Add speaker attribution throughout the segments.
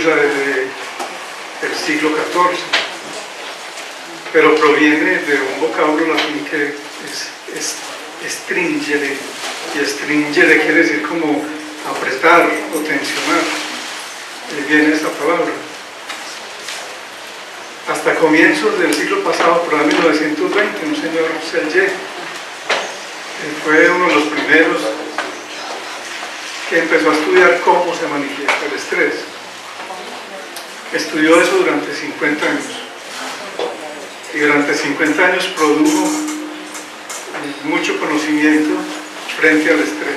Speaker 1: usa desde el siglo XIV, pero proviene de un vocablo latín que es stringere, y stringere quiere decir como apretar o tensionar. Viene esa palabra. Hasta comienzos del siglo pasado, por el 1920, un señor Selye fue uno de los primeros que empezó a estudiar cómo se manifiesta el estrés. Estudió eso durante 50 años. Y durante 50 años produjo mucho conocimiento frente al estrés.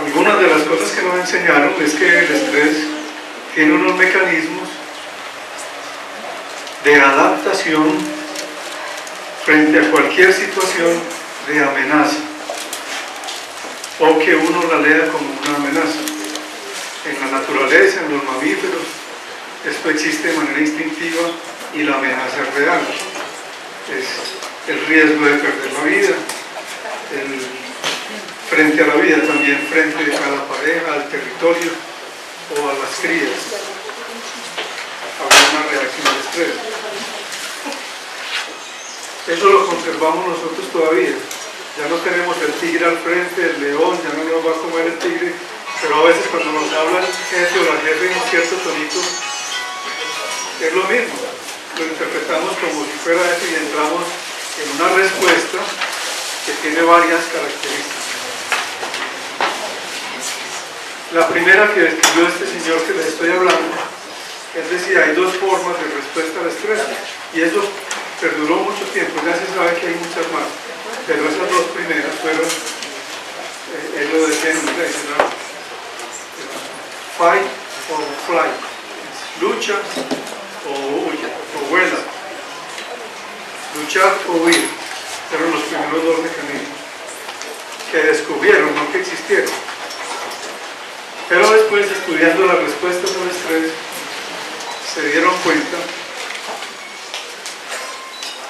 Speaker 1: Algunas de las cosas que nos enseñaron es que el estrés tiene unos mecanismos de adaptación frente a cualquier situación de amenaza, o que uno la lea como una amenaza. En la naturaleza, en los mamíferos, esto existe de manera instintiva y la amenaza es real. Es el riesgo de perder la vida, frente a la vida, también frente a la pareja, al territorio o a las crías. Habrá una reacción de estrés. Eso lo conservamos nosotros todavía. Ya no tenemos el tigre al frente, el león, ya no nos va a comer el tigre, pero a veces cuando nos hablan gente o la jefe en un cierto tonito, es lo mismo. Lo interpretamos como si fuera eso y entramos en una respuesta que tiene varias características. La primera que describió este señor que les estoy hablando, es decir, hay dos formas de respuesta al estrés, y eso perduró mucho tiempo. Ya se sabe que hay muchas más, pero esas dos primeras fueron, él lo decía en inglés, ¿no? Fight or flight, lucha o huye, o vuela, luchar o huir, fueron los primeros dos mecanismos que descubrieron, no que existieron. Pero después, estudiando las respuestas al estrés, se dieron cuenta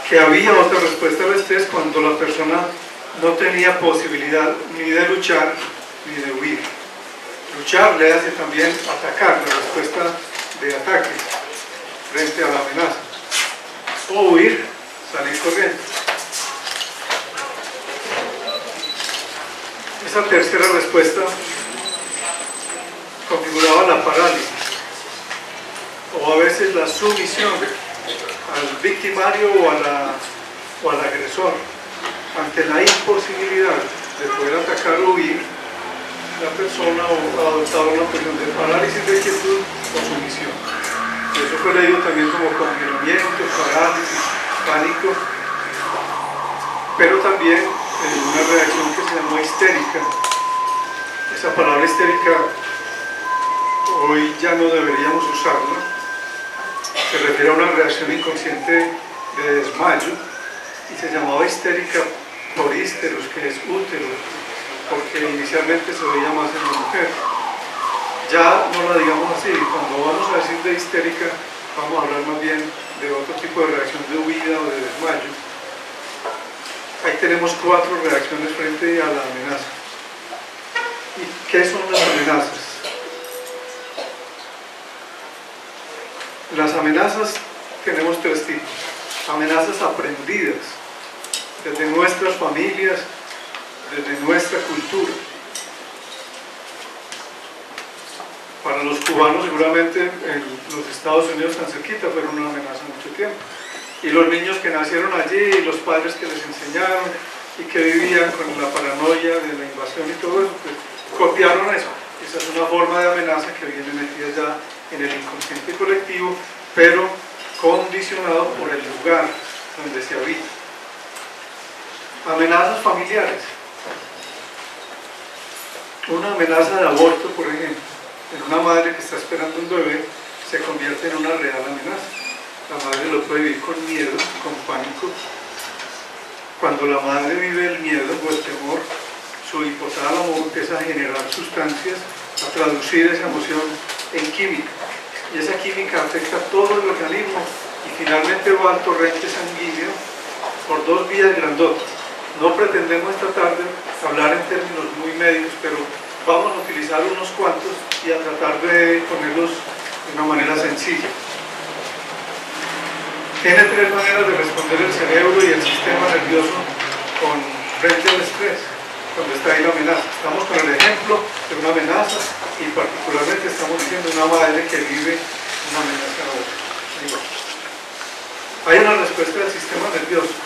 Speaker 1: que había otra respuesta al estrés cuando la persona no tenía posibilidad ni de luchar ni de huir. Luchar le hace también atacar, la respuesta de ataque frente a la amenaza. O huir, salir corriendo. Esa tercera respuesta configuraba la parálisis, o a veces la sumisión al victimario o al agresor. Ante la imposibilidad de poder atacar o huir, la persona adoptaba una posición de parálisis de quietud o sumisión. Y eso fue leído también como congelamiento, parálisis, pánico, pero también una reacción que se llamó histérica. Esa palabra histérica hoy ya no deberíamos usarla. Se refiere a una reacción inconsciente de desmayo y se llamaba histérica por hísteros, que es útero, porque inicialmente se veía más en la mujer. Ya no la digamos así. Cuando vamos a decir de histérica, vamos a hablar más bien de otro tipo de reacción de huida o de desmayo. Ahí tenemos 4 reacciones frente a la amenaza. ¿Y qué son las amenazas? Las amenazas tenemos 3 tipos. Amenazas aprendidas desde nuestras familias, desde nuestra cultura. Para los cubanos seguramente en los Estados Unidos tan cerquita fueron una amenaza mucho tiempo. Y los niños que nacieron allí, y los padres que les enseñaron y que vivían con la paranoia de la invasión y todo eso, pues copiaron eso. Esa es una forma de amenaza que viene metida ya en el inconsciente colectivo, pero condicionado por el lugar donde se habita. Amenazas familiares. Una amenaza de aborto, por ejemplo, en una madre que está esperando un bebé, se convierte en una real amenaza. La madre lo puede vivir con miedo, con pánico. Cuando la madre vive el miedo o el temor, su hipotálamo empieza a generar sustancias, a traducir esa emoción en química. Y esa química afecta a todo el organismo y finalmente va al torrente sanguíneo por 2 vías grandotas. No pretendemos esta tarde hablar en términos muy medios, pero Vamos a utilizar unos cuantos y a tratar de ponerlos de una manera sencilla. Tiene tres maneras de responder el cerebro y el sistema nervioso frente al estrés, cuando está ahí la amenaza. Estamos con el ejemplo de una amenaza y particularmente estamos diciendo una madre que vive una amenaza ahora. Hay una respuesta del sistema nervioso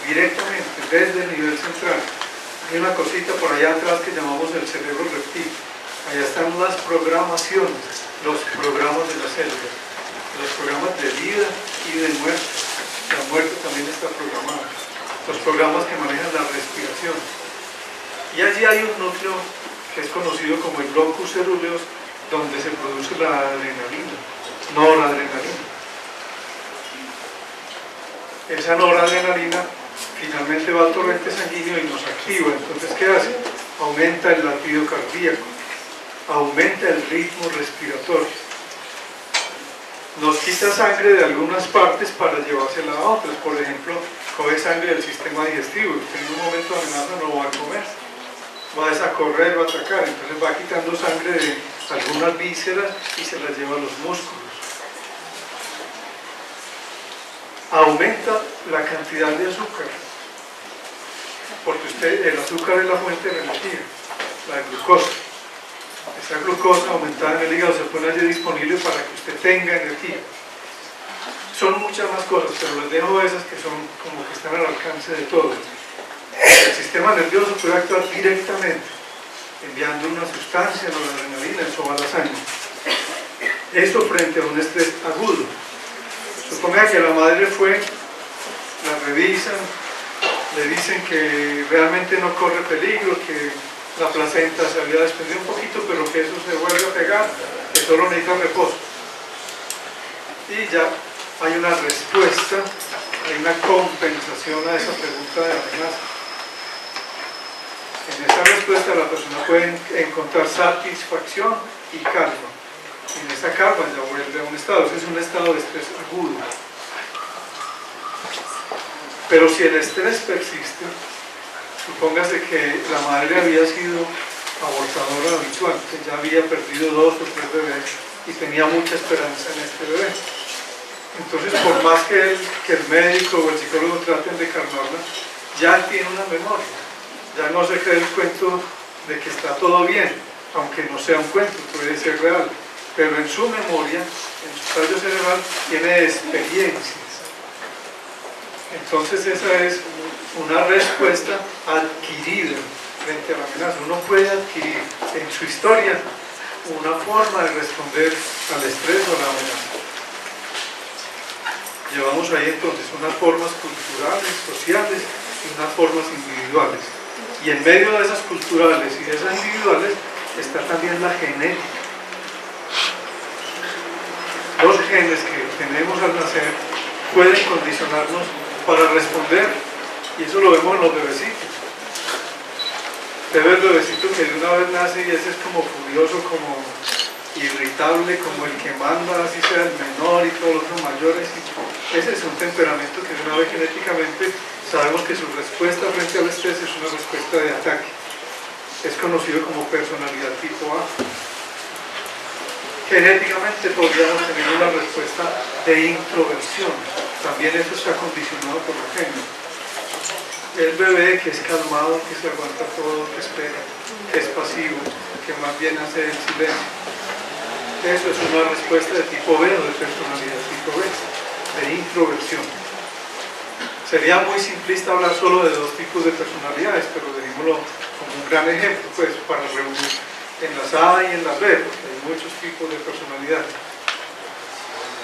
Speaker 1: directamente desde el nivel central. Hay una cosita por allá atrás que llamamos el cerebro reptil. Allá están las programaciones, los programas de las células, los programas de vida y de muerte. La muerte también está programada. Los programas que manejan la respiración. Y allí hay un núcleo que es conocido como el locus ceruleus, donde se produce la adrenalina, noradrenalina. Esa noradrenalina finalmente va al torrente sanguíneo y nos activa. Entonces, ¿qué hace? Aumenta el latido cardíaco, aumenta el ritmo respiratorio, nos quita sangre de algunas partes para llevársela a otras. Por ejemplo, coge sangre del sistema digestivo. Usted en un momento de amenaza no va a comer, va a desacorrer, va a atacar, entonces va quitando sangre de algunas vísceras y se las lleva a los músculos. Aumenta la cantidad de azúcar, porque el azúcar es la fuente de energía, la glucosa. Esa glucosa aumentada en el hígado se pone allí disponible para que usted tenga energía. Son muchas más cosas, pero les dejo esas que son como que están al alcance de todos. El sistema nervioso puede actuar directamente, enviando una sustancia, la adrenalina, eso va a la sangre. Esto frente a un estrés agudo. Suponga que la madre fue, la revisan, le dicen que realmente no corre peligro, que la placenta se había desprendido un poquito, pero que eso se vuelve a pegar, que solo necesita reposo. Y ya hay una respuesta, hay una compensación a esa pregunta de amenaza. En esa respuesta la persona puede encontrar satisfacción y calma. Y en esa calma ya vuelve a un estado, ese es un estado de estrés agudo. Pero si el estrés persiste, supóngase que la madre había sido abortadora habitual, que ya había perdido 2 o 3 bebés y tenía mucha esperanza en este bebé. Entonces, por más que el médico o el psicólogo traten de calmarla, ya tiene una memoria. Ya no se cree el cuento de que está todo bien, aunque no sea un cuento, puede ser real. Pero en su memoria, en su tallo cerebral, tiene experiencias. Entonces esa es una respuesta adquirida frente a la amenaza. Uno puede adquirir en su historia una forma de responder al estrés o a la amenaza. Llevamos ahí entonces unas formas culturales, sociales y unas formas individuales. Y en medio de esas culturales y de esas individuales está también la genética. Los genes que tenemos al nacer pueden condicionarnos para responder, y eso lo vemos en los bebecitos. Usted ve el bebecito que de una vez nace y ese es como furioso, como irritable, como el que manda, así sea el menor y todos los otros mayores. Ese es un temperamento que de una vez genéticamente sabemos que su respuesta frente al estrés es una respuesta de ataque. Es conocido como personalidad tipo A. Genéticamente podríamos tener una respuesta de introversión. También eso está condicionado por los genes. El bebé que es calmado, que se aguanta todo, que espera, que es pasivo, que más bien hace el silencio. Eso es una respuesta de tipo B o de personalidad tipo B, de introversión. Sería muy simplista hablar solo de 2 tipos de personalidades, pero dejémoslo como un gran ejemplo, pues, para reunir en las A y en las B, porque hay muchos tipos de personalidades.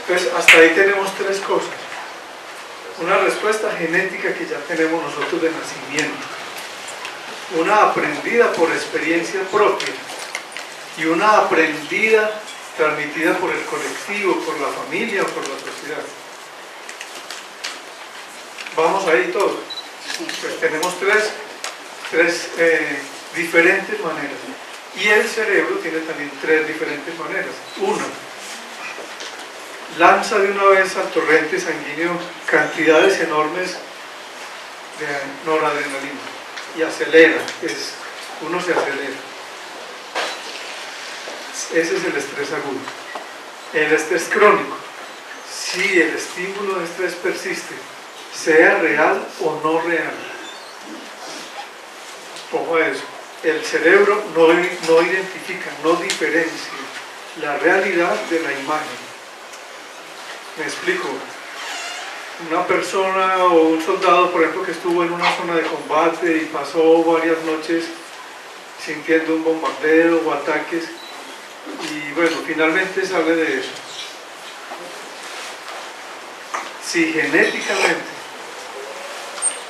Speaker 1: Entonces, hasta ahí tenemos 3 cosas. Una respuesta genética que ya tenemos nosotros de nacimiento, una aprendida por experiencia propia y una aprendida transmitida por el colectivo, por la familia o por la sociedad. Vamos ahí todos. Pues tenemos tres diferentes maneras. Y el cerebro tiene también 3 diferentes maneras. Una, lanza de una vez al torrente sanguíneo cantidades enormes de noradrenalina y acelera, uno se acelera. Ese es el estrés agudo. El estrés crónico, si el estímulo de estrés persiste, sea real o no real. Ojo a eso. El cerebro no identifica, no diferencia la realidad de la imagen. Me explico. Una persona o un soldado, por ejemplo, que estuvo en una zona de combate y pasó varias noches sintiendo un bombardeo o ataques, y bueno, finalmente sale de eso. Si genéticamente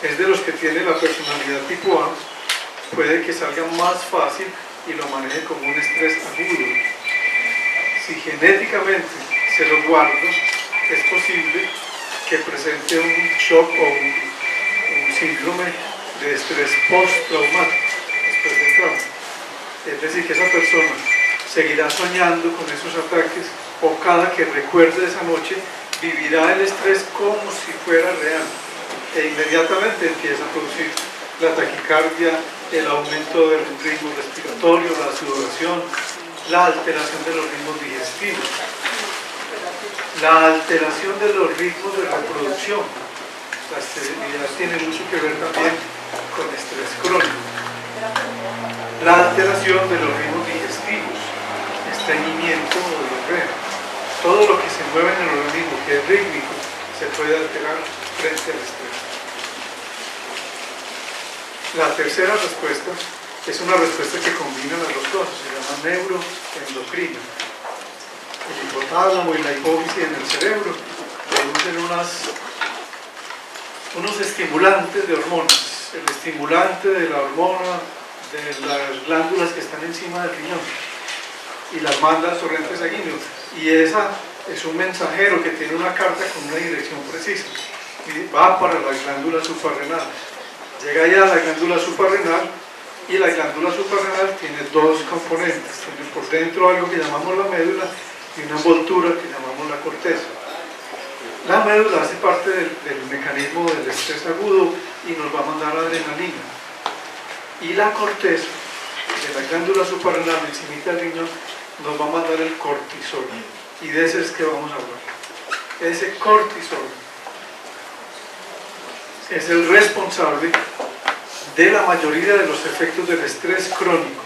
Speaker 1: es de los que tiene la personalidad tipo A, puede que salga más fácil y lo maneje como un estrés agudo. Si genéticamente se lo guarda, es posible que presente un shock o un síndrome de estrés postraumático después del trauma. Es decir, que esa persona seguirá soñando con esos ataques, o cada que recuerde esa noche vivirá el estrés como si fuera real, e inmediatamente empieza a producir la taquicardia, el aumento del ritmo respiratorio, la sudoración, la alteración de los ritmos digestivos, la alteración de los ritmos de reproducción. La esterilidad tiene mucho que ver también con estrés crónico. La alteración de los ritmos digestivos, estreñimiento o diarrea. Todo lo que se mueve en el organismo, que es rítmico, se puede alterar frente al estrés. La tercera respuesta es una respuesta que combina las dos cosas, se llama neuroendocrina. El hipotálamo y la hipófisis en el cerebro producen unos estimulantes de hormonas. El estimulante de la hormona de las glándulas que están encima del riñón y las manda al torrente sanguíneo, y esa es un mensajero que tiene una carta con una dirección precisa y va para la glándula suprarrenal. Llega ya a la glándula suprarrenal, y la glándula suprarrenal tiene dos componentes. Tiene por dentro algo que llamamos la médula y una envoltura que llamamos la corteza. La médula hace parte del mecanismo del estrés agudo y nos va a mandar adrenalina. Y la corteza de la glándula suprarrenal encima del riñón nos va a mandar el cortisol. Y de ese es que vamos a hablar. Ese cortisol es el responsable de la mayoría de los efectos del estrés crónico.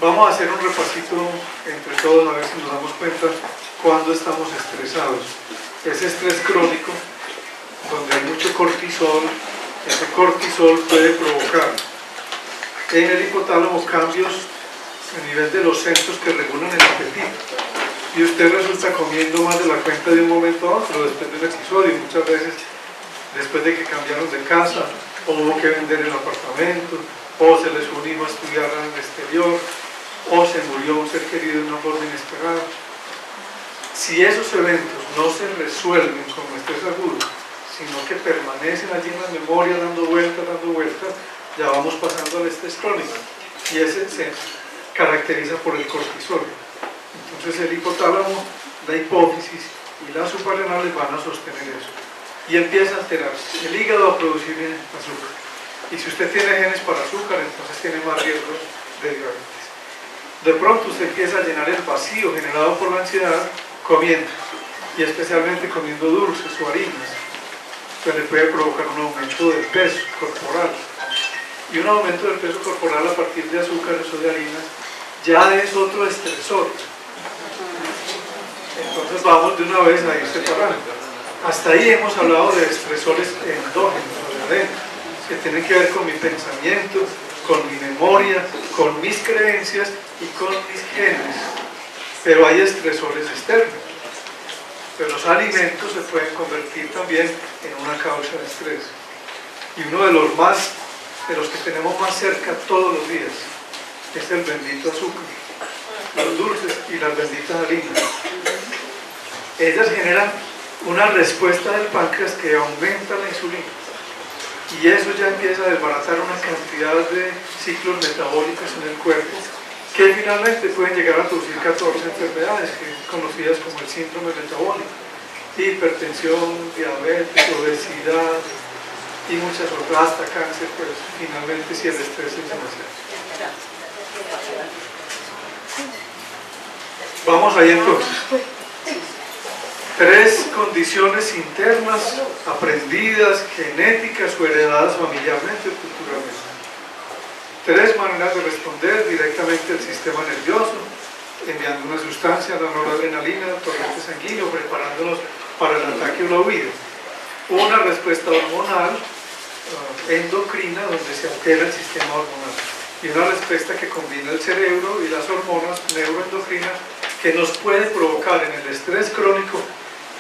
Speaker 1: Vamos a hacer un repasito entre todos a ver si nos damos cuenta cuando estamos estresados. Ese estrés crónico, donde hay mucho cortisol, ese cortisol puede provocar en el hipotálamo cambios a nivel de los centros que regulan el apetito. Y usted resulta comiendo más de la cuenta de un momento a otro después del episodio. Muchas veces después de que cambiaron de casa, o hubo que vender el apartamento, o se les unió a estudiar en el exterior, o se murió un ser querido de una forma inesperada. Si esos eventos no se resuelven como estrés agudo, sino que permanecen allí en la memoria dando vueltas, ya vamos pasando al estrés crónico, y ese se caracteriza por el cortisol. Entonces el hipotálamo, la hipófisis y las suprarrenales van a sostener eso, y empieza a alterarse. El hígado va a producir azúcar, y si usted tiene genes para azúcar, entonces tiene más riesgos de diabetes. De pronto usted empieza a llenar el vacío generado por la ansiedad comiendo, y especialmente comiendo dulces o harinas, que le puede provocar un aumento del peso corporal. Y un aumento del peso corporal a partir de azúcares o de harinas ya es otro estresor. Entonces vamos de una vez a ir separando. Hasta ahí hemos hablado de estresores endógenos o de adentro, que tienen que ver con mi pensamiento, con mi memoria, con mis creencias y con mis genes. Pero hay estresores externos. Pero los alimentos se pueden convertir también en una causa de estrés. Y uno de los que tenemos más cerca todos los días es el bendito azúcar, los dulces y las benditas harinas. Ellas generan una respuesta del páncreas que aumenta la insulina, y eso ya empieza a desbaratar una cantidad de ciclos metabólicos en el cuerpo que finalmente pueden llegar a producir 14 enfermedades conocidas como el síndrome metabólico: hipertensión, diabetes, obesidad, y muchas otras, hasta cáncer, pero finalmente si el estrés es demasiado. Vamos ahí entonces. 3 condiciones internas aprendidas, genéticas o heredadas familiarmente o culturalmente. 3 maneras de responder directamente al sistema nervioso, enviando una sustancia, la noradrenalina, el torrente sanguíneo, preparándonos para el ataque o la huida. Una respuesta hormonal, endocrina, donde se altera el sistema hormonal. Y una respuesta que combina el cerebro y las hormonas neuroendocrinas, que nos puede provocar en el estrés crónico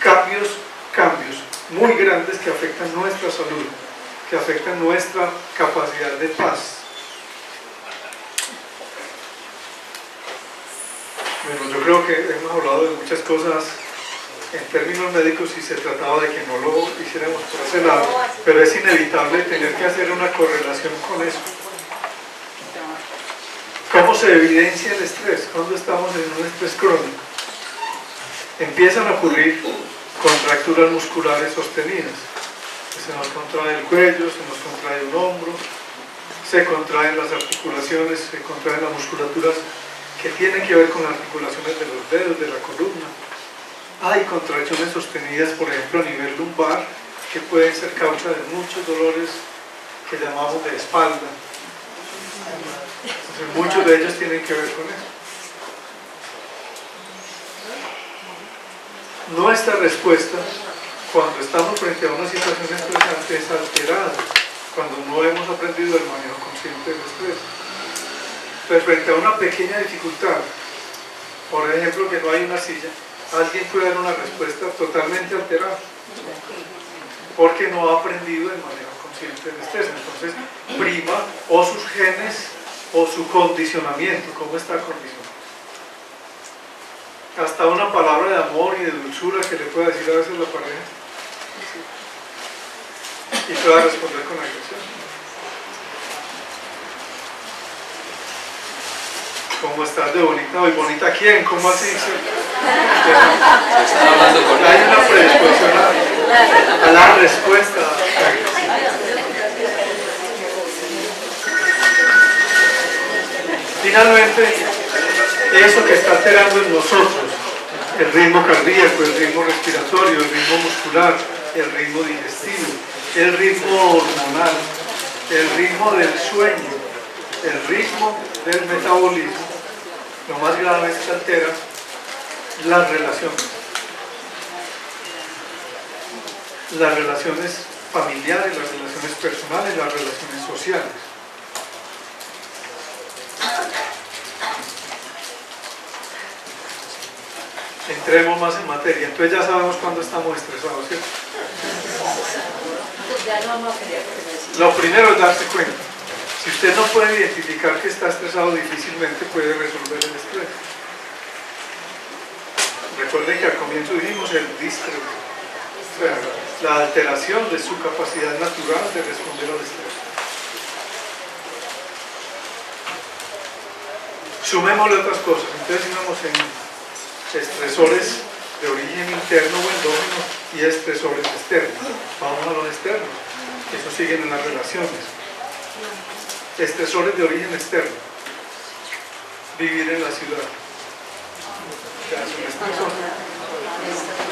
Speaker 1: cambios muy grandes que afectan nuestra salud, que afectan nuestra capacidad de paz. Bueno, yo creo que hemos hablado de muchas cosas en términos médicos y se trataba de que no lo hiciéramos por ese lado, pero es inevitable tener que hacer una correlación con eso. ¿Cómo se evidencia el estrés? Cuando estamos en un estrés crónico, empiezan a ocurrir contracturas musculares sostenidas. Se nos contrae el cuello, se nos contrae un hombro, se contraen las articulaciones, se contraen las musculaturas que tienen que ver con las articulaciones de los dedos, de la columna. Hay contracciones sostenidas, por ejemplo, a nivel lumbar, que pueden ser causa de muchos dolores que llamamos de espalda. Entonces, muchos de ellos tienen que ver con eso. Nuestra respuesta, cuando estamos frente a una situación estresante, es alterada, cuando no hemos aprendido el manejo consciente del estrés. Entonces, frente a una pequeña dificultad, por ejemplo, que no hay una silla, alguien puede dar una respuesta totalmente alterada, porque no ha aprendido el manejo consciente del estrés. Entonces, prima o sus genes o su condicionamiento, cómo está condicionado. Hasta una palabra de amor y de dulzura que le pueda decir a veces la pareja y pueda responder con agresión. ¿Cómo estás de bonita hoy? ¿Bonita quién? ¿Cómo así? Hay una predisposición a la respuesta. Finalmente, eso que está alterando en nosotros, el ritmo cardíaco, el ritmo respiratorio, el ritmo muscular, el ritmo digestivo, el ritmo hormonal, el ritmo del sueño, el ritmo del metabolismo, lo más grave es que altera las relaciones familiares, las relaciones personales, las relaciones sociales. Entremos más en materia. Entonces ya sabemos cuándo estamos estresados, ¿cierto? Lo primero es darse cuenta. Si usted no puede identificar que está estresado, difícilmente puede resolver el estrés. Recuerden que al comienzo dijimos el distrés, o sea, la alteración de su capacidad natural de responder al estrés. Sumémosle otras cosas. Entonces íbamos en estresores de origen interno o endógeno y estresores externos. Vamos a los externos, eso siguen en las relaciones. Estresores de origen externo: vivir en la ciudad.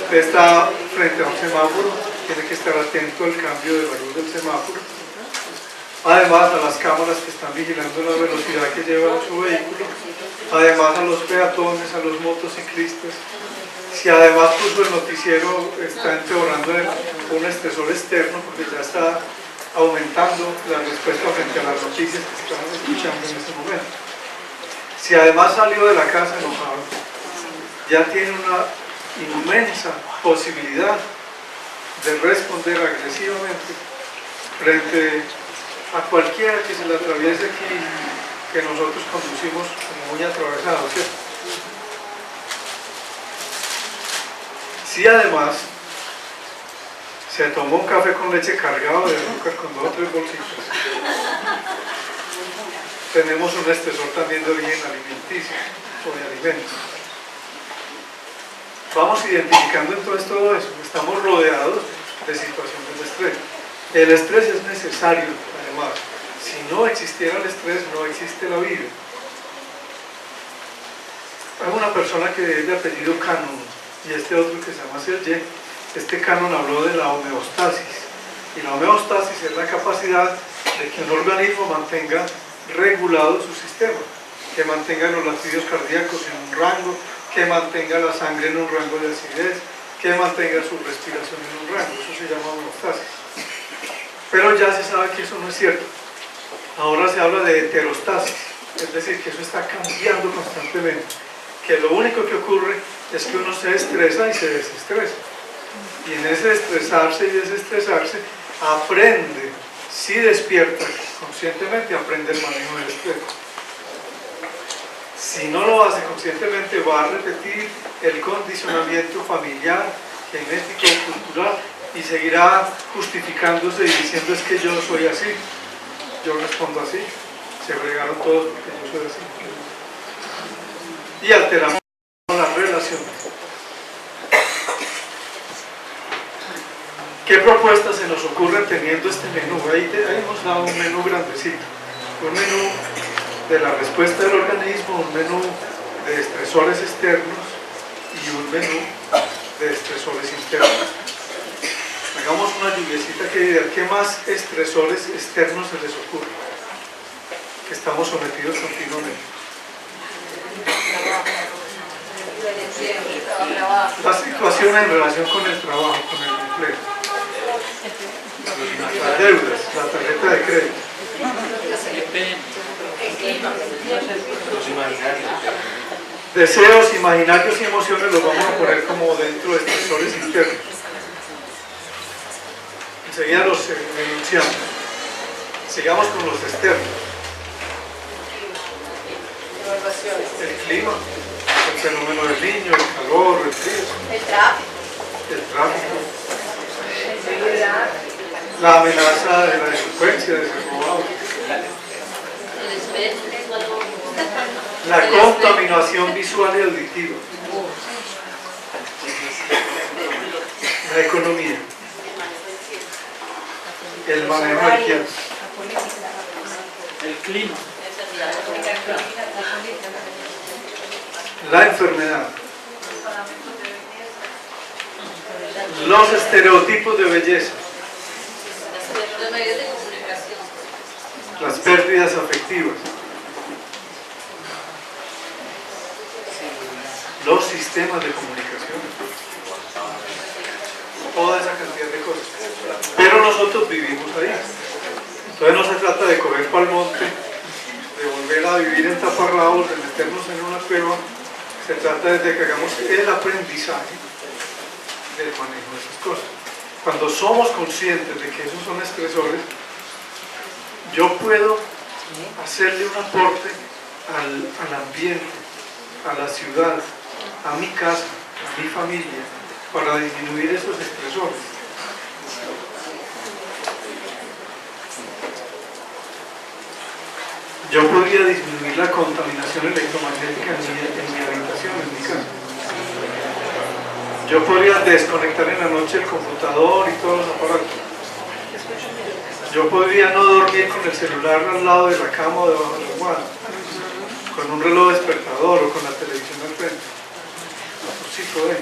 Speaker 1: Usted está frente a un semáforo, tiene que estar atento al cambio de la luz del semáforo. Además, a las cámaras que están vigilando la velocidad que lleva su vehículo. Además, a los peatones, a los motociclistas. Si además puso el noticiero, está empeorando un estresor externo, porque ya está aumentando la respuesta frente a las noticias que están escuchando en ese momento. Si además salió de la casa enojado, ya tiene una inmensa posibilidad de responder agresivamente frente a cualquiera que se le atraviese aquí, que nosotros conducimos como muy atravesados, ¿cierto? Si además se tomó un café con leche cargado de azúcar con 2 o 3 bolsitas, tenemos un estresor también de origen alimenticio o de alimentos. Vamos identificando entonces todo eso. Estamos rodeados de situaciones de estrés. El estrés es necesario, además. Si no existiera el estrés, no existe la vida. Hay una persona que es de apellido Cannon y este otro que se llama Serge. Este Cannon habló de la homeostasis. Y la homeostasis es la capacidad de que un organismo mantenga regulado su sistema, que mantenga los latidos cardíacos en un rango, que mantenga la sangre en un rango de acidez, que mantenga su respiración en un rango. Eso se llama homeostasis. Pero ya se sabe que eso no es cierto. Ahora se habla de heterostasis, es decir, que eso está cambiando constantemente, que lo único que ocurre es que uno se estresa y se desestresa, y en ese estresarse y desestresarse aprende, si despierta conscientemente, aprende el manejo del estrés. Si no lo hace conscientemente, va a repetir el condicionamiento familiar, genético, cultural, y seguirá justificándose y diciendo: es que yo soy así, yo respondo así, se fregaron todos porque yo soy así. Y alteramos las relaciones. ¿Qué propuestas se nos ocurren teniendo este menú? Ahí hemos dado un menú grandecito, un menú de la respuesta del organismo, un menú de estresores externos y un menú de estresores internos. Hagamos una lluviecita que diga: ¿qué más estresores externos se les ocurre? Que estamos sometidos continuamente. La situación en relación con el trabajo, con el empleo, las deudas, la tarjeta de crédito, deseos, imaginarios y emociones los vamos a poner como dentro de estresores internos. Enseguida los enunciamos. Sigamos con los externos. El clima, el fenómeno del niño, el calor, el frío, el tráfico, la amenaza de la delincuencia, de ser robado, la contaminación visual y auditiva, la economía, el manejo del tiempo,
Speaker 2: el clima,
Speaker 1: la enfermedad, los estereotipos de belleza, las pérdidas afectivas, los sistemas de comunicación, toda esa cantidad de cosas. Pero nosotros vivimos ahí. Entonces no se trata de correr para el monte, de volver a vivir en taparrabos, de meternos en una cueva. Se trata de que hagamos el aprendizaje del manejo de esas cosas. Cuando somos conscientes de que esos son estresores, yo puedo hacerle un aporte al ambiente, a la ciudad, a mi casa, a mi familia, para disminuir esos estresores. Yo podría disminuir la contaminación electromagnética en mi habitación, en mi casa. Yo podría desconectar en la noche el computador y todos los aparatos. Yo podría no dormir con el celular al lado de la cama o debajo de la almohada, con un reloj despertador o con la televisión al frente. Sí puede.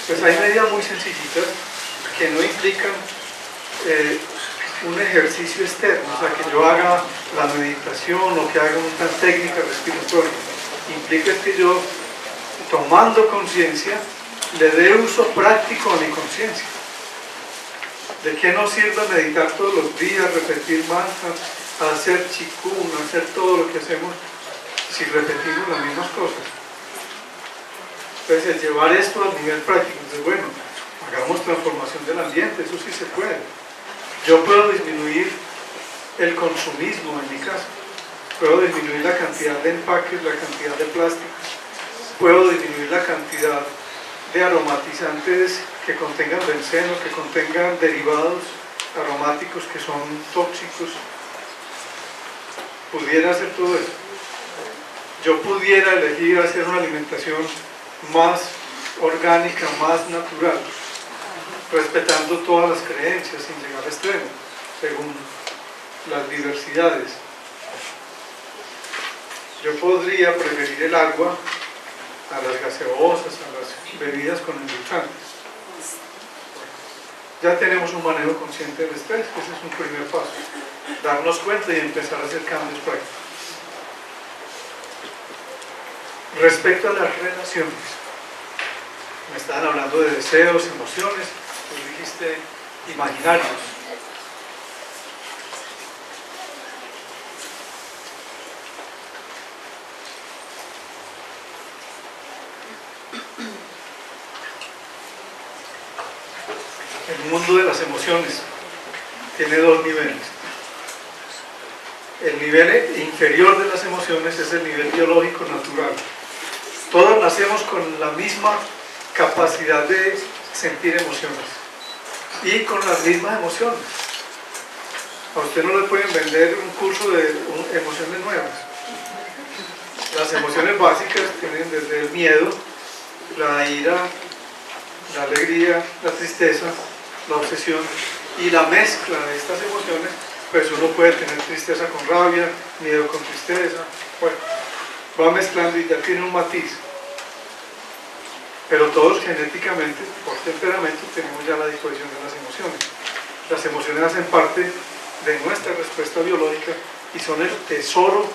Speaker 1: Pues hay medidas muy sencillitas que no implican un ejercicio externo, o sea, que yo haga la meditación o que haga una técnica respiratoria. Implica que yo, tomando conciencia, le dé uso práctico a mi conciencia. ¿De qué nos sirve meditar todos los días, repetir mantras, hacer chikun, hacer todo lo que hacemos si repetimos las mismas cosas? Entonces, llevar esto al nivel práctico, entonces, bueno, hagamos transformación del ambiente, eso sí se puede. Yo puedo disminuir el consumismo en mi casa, puedo disminuir la cantidad de empaques, la cantidad de plásticos, puedo disminuir la cantidad de aromatizantes que contengan benceno, que contengan derivados aromáticos que son tóxicos. Pudiera hacer todo eso. Yo pudiera elegir hacer una alimentación más orgánica, más natural. respetando todas las creencias sin llegar al extremo, según las diversidades. Yo podría preferir el agua a las gaseosas, a las bebidas con endulzantes. Ya tenemos un manejo consciente del estrés, que ese es un primer paso. Darnos cuenta y empezar a hacer cambios prácticos. Respecto a las relaciones, me estaban hablando de deseos, emociones, tú dijiste imaginarios. El mundo de las emociones tiene dos niveles. El nivel inferior de las emociones es el nivel biológico natural. Todos nacemos con la misma capacidad de sentir emociones y con las mismas emociones. A usted no le pueden vender un curso de emociones nuevas. Las emociones básicas tienen desde el miedo, la ira, la alegría, la tristeza, la obsesión, y la mezcla de estas emociones, pues uno puede tener tristeza con rabia, miedo con tristeza, bueno, va mezclando y ya tiene un matiz. Pero todos genéticamente, por temperamento, tenemos ya la disposición de las emociones. Las emociones hacen parte de nuestra respuesta biológica y son el tesoro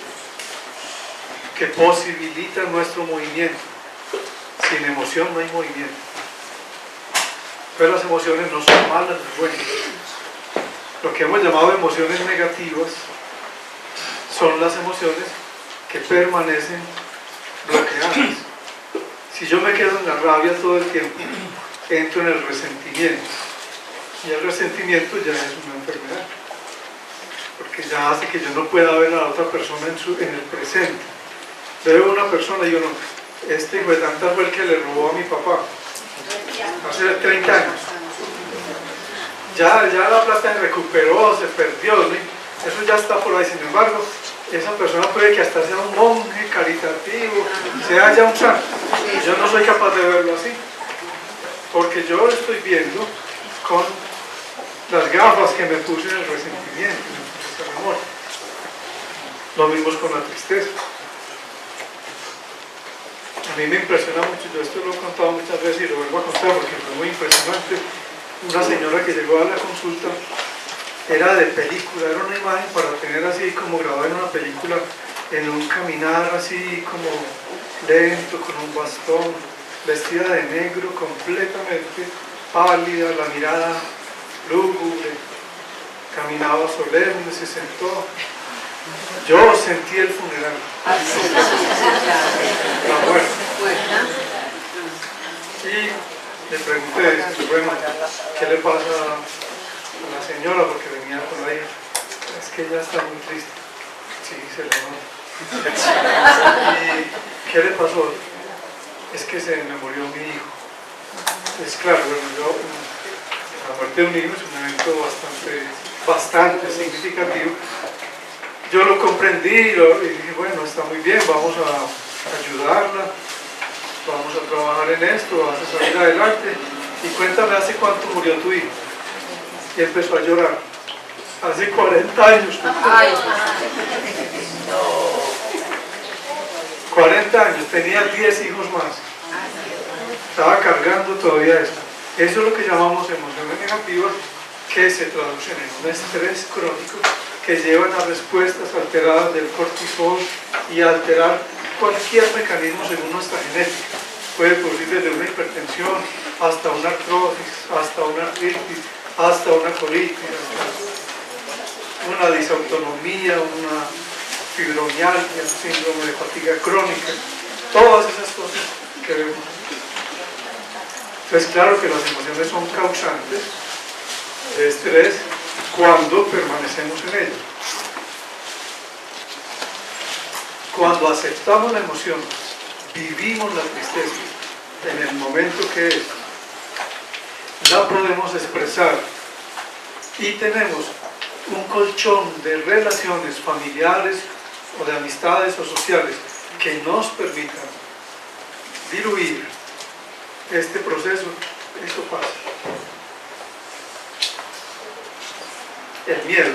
Speaker 1: que posibilita nuestro movimiento. Sin emoción no hay movimiento. Pero las emociones no son malas ni buenas. Lo que hemos llamado emociones negativas son las emociones que permanecen bloqueadas. Si yo me quedo en la rabia todo el tiempo, entro en el resentimiento. Y el resentimiento ya es una enfermedad. Porque ya hace que yo no pueda ver a la otra persona en el presente. Veo a una persona y digo, no, este hijo de tanta fue el que le robó a mi papá. Hace 30 años. Ya la plata se recuperó, se perdió, ¿no? Eso ya está por ahí. Sin embargo, esa persona puede que hasta sea un monje caritativo, sea ya un santo. Y yo no soy capaz de verlo así. Porque yo lo estoy viendo con las gafas que me puse en el resentimiento, me puse en el amor. Lo mismo es con la tristeza. A mí me impresiona mucho, yo esto lo he contado muchas veces y lo vuelvo a contar porque fue muy impresionante. Una señora que llegó a la consulta era de película, era una imagen para tener así como grabada en una película, en un caminar así como lento, con un bastón, vestida de negro, completamente pálida, la mirada lúgubre, caminaba solemne, se sentó. Yo sentí el funeral. La muerte. Y le pregunté, bueno, ¿qué le pasa a la señora? Porque venía con la hija. Es que ella está muy triste. Sí, se le nota. ¿Y qué le pasó? Es que se me murió mi hijo. Es claro, bueno, la muerte de un hijo es un evento bastante significativo. Yo lo comprendí y dije, bueno, está muy bien, vamos a ayudarla, vamos a trabajar en esto, vamos a salir adelante. Y cuéntame, ¿hace cuánto murió tu hijo? Y empezó a llorar. Hace 40 años. Ay, 40 años, tenía 10 hijos más. Estaba cargando todavía esto. Eso es lo que llamamos emociones negativas, que se traducen en un estrés crónico que llevan a respuestas alteradas del cortisol y a alterar cualquier mecanismo según nuestra genética. Puede producir desde una hipertensión hasta una artrosis, hasta una artritis, hasta una colitis, hasta una disautonomía, una fibromialgia, un síndrome de fatiga crónica, todas esas cosas que vemos. Entonces, claro que las emociones son causantes de estrés cuando permanecemos en ello. Cuando aceptamos la emoción, vivimos la tristeza en el momento que es, la podemos expresar y tenemos un colchón de relaciones familiares o de amistades o sociales que nos permitan diluir este proceso. Eso pasa. El miedo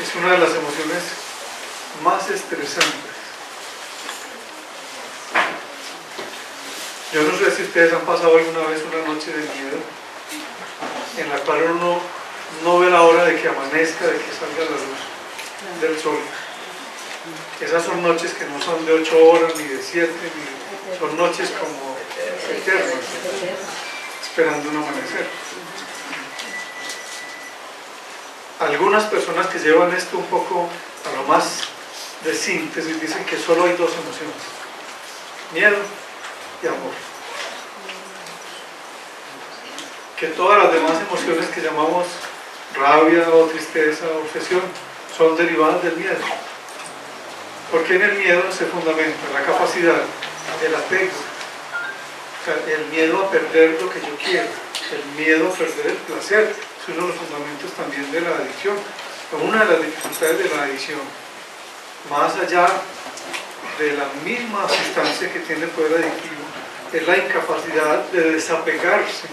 Speaker 1: es una de las emociones más estresantes. Yo no sé si ustedes han pasado alguna vez una noche de miedo en la cual uno no ve la hora de que amanezca, de que salga la luz del sol. Esas son noches que no son de 8 horas ni de 7, son noches como eternas, esperando un amanecer. Algunas personas que llevan esto un poco a lo más de síntesis dicen que solo hay dos emociones: miedo y amor. Que todas las demás emociones que llamamos rabia o tristeza o obsesión son derivadas del miedo. Porque en el miedo se fundamenta la capacidad del apego, o sea, el miedo a perder lo que yo quiero, el miedo a perder el placer. Es uno de los fundamentos también de la adicción. Una de las dificultades de la adicción, más allá de la misma sustancia que tiene el poder adictivo, es la incapacidad de desapegarse.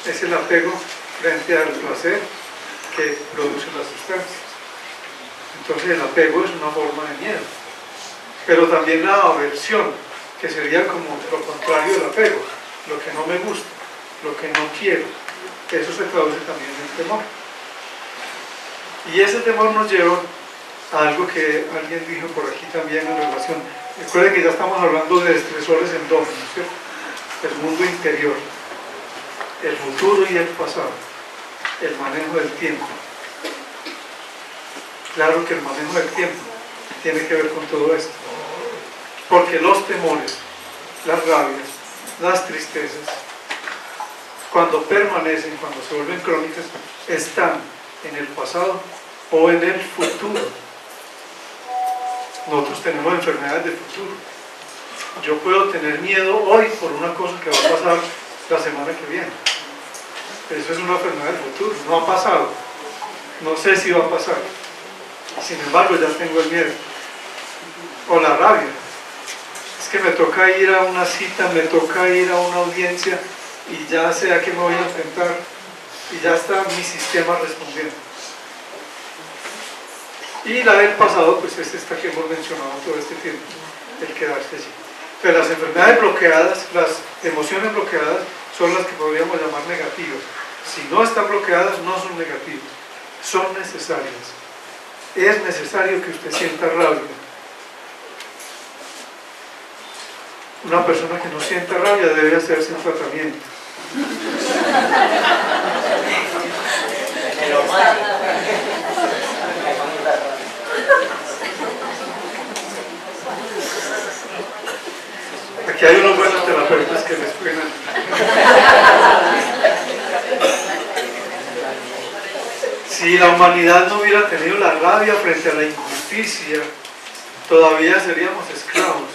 Speaker 1: Es el apego frente al placer que produce la sustancia. Entonces el apego es una forma de miedo. Pero también la aversión, que sería como lo contrario del apego, lo que no me gusta, lo que no quiero, eso se traduce también en temor. Y ese temor nos lleva a algo que alguien dijo por aquí también en relación. Recuerden que ya estamos hablando de estresores endógenos, ¿cierto? El mundo interior, el futuro y el pasado, el manejo del tiempo. Claro que el manejo del tiempo tiene que ver con todo esto. Porque los temores, las rabias, las tristezas, cuando permanecen, cuando se vuelven crónicas, están en el pasado o en el futuro. Nosotros tenemos enfermedades de futuro. Yo puedo tener miedo hoy por una cosa que va a pasar la semana que viene. Eso es una enfermedad del futuro, no ha pasado. No sé si va a pasar. Sin embargo, ya tengo el miedo. O la rabia. Es que me toca ir a una cita, me toca ir a una audiencia y ya sé a qué me voy a enfrentar y ya está mi sistema respondiendo. Y la del pasado, pues es esta que hemos mencionado todo este tiempo, el quedarse allí. Pero las enfermedades bloqueadas, las emociones bloqueadas, son las que podríamos llamar negativas. Si no están bloqueadas, no son negativas, son necesarias. Es necesario que usted sienta rabia. Una persona que no sienta rabia debe hacerse un tratamiento. Aquí hay unos buenos terapeutas que les frenan. Si la humanidad no hubiera tenido la rabia frente a la injusticia, todavía seríamos esclavos,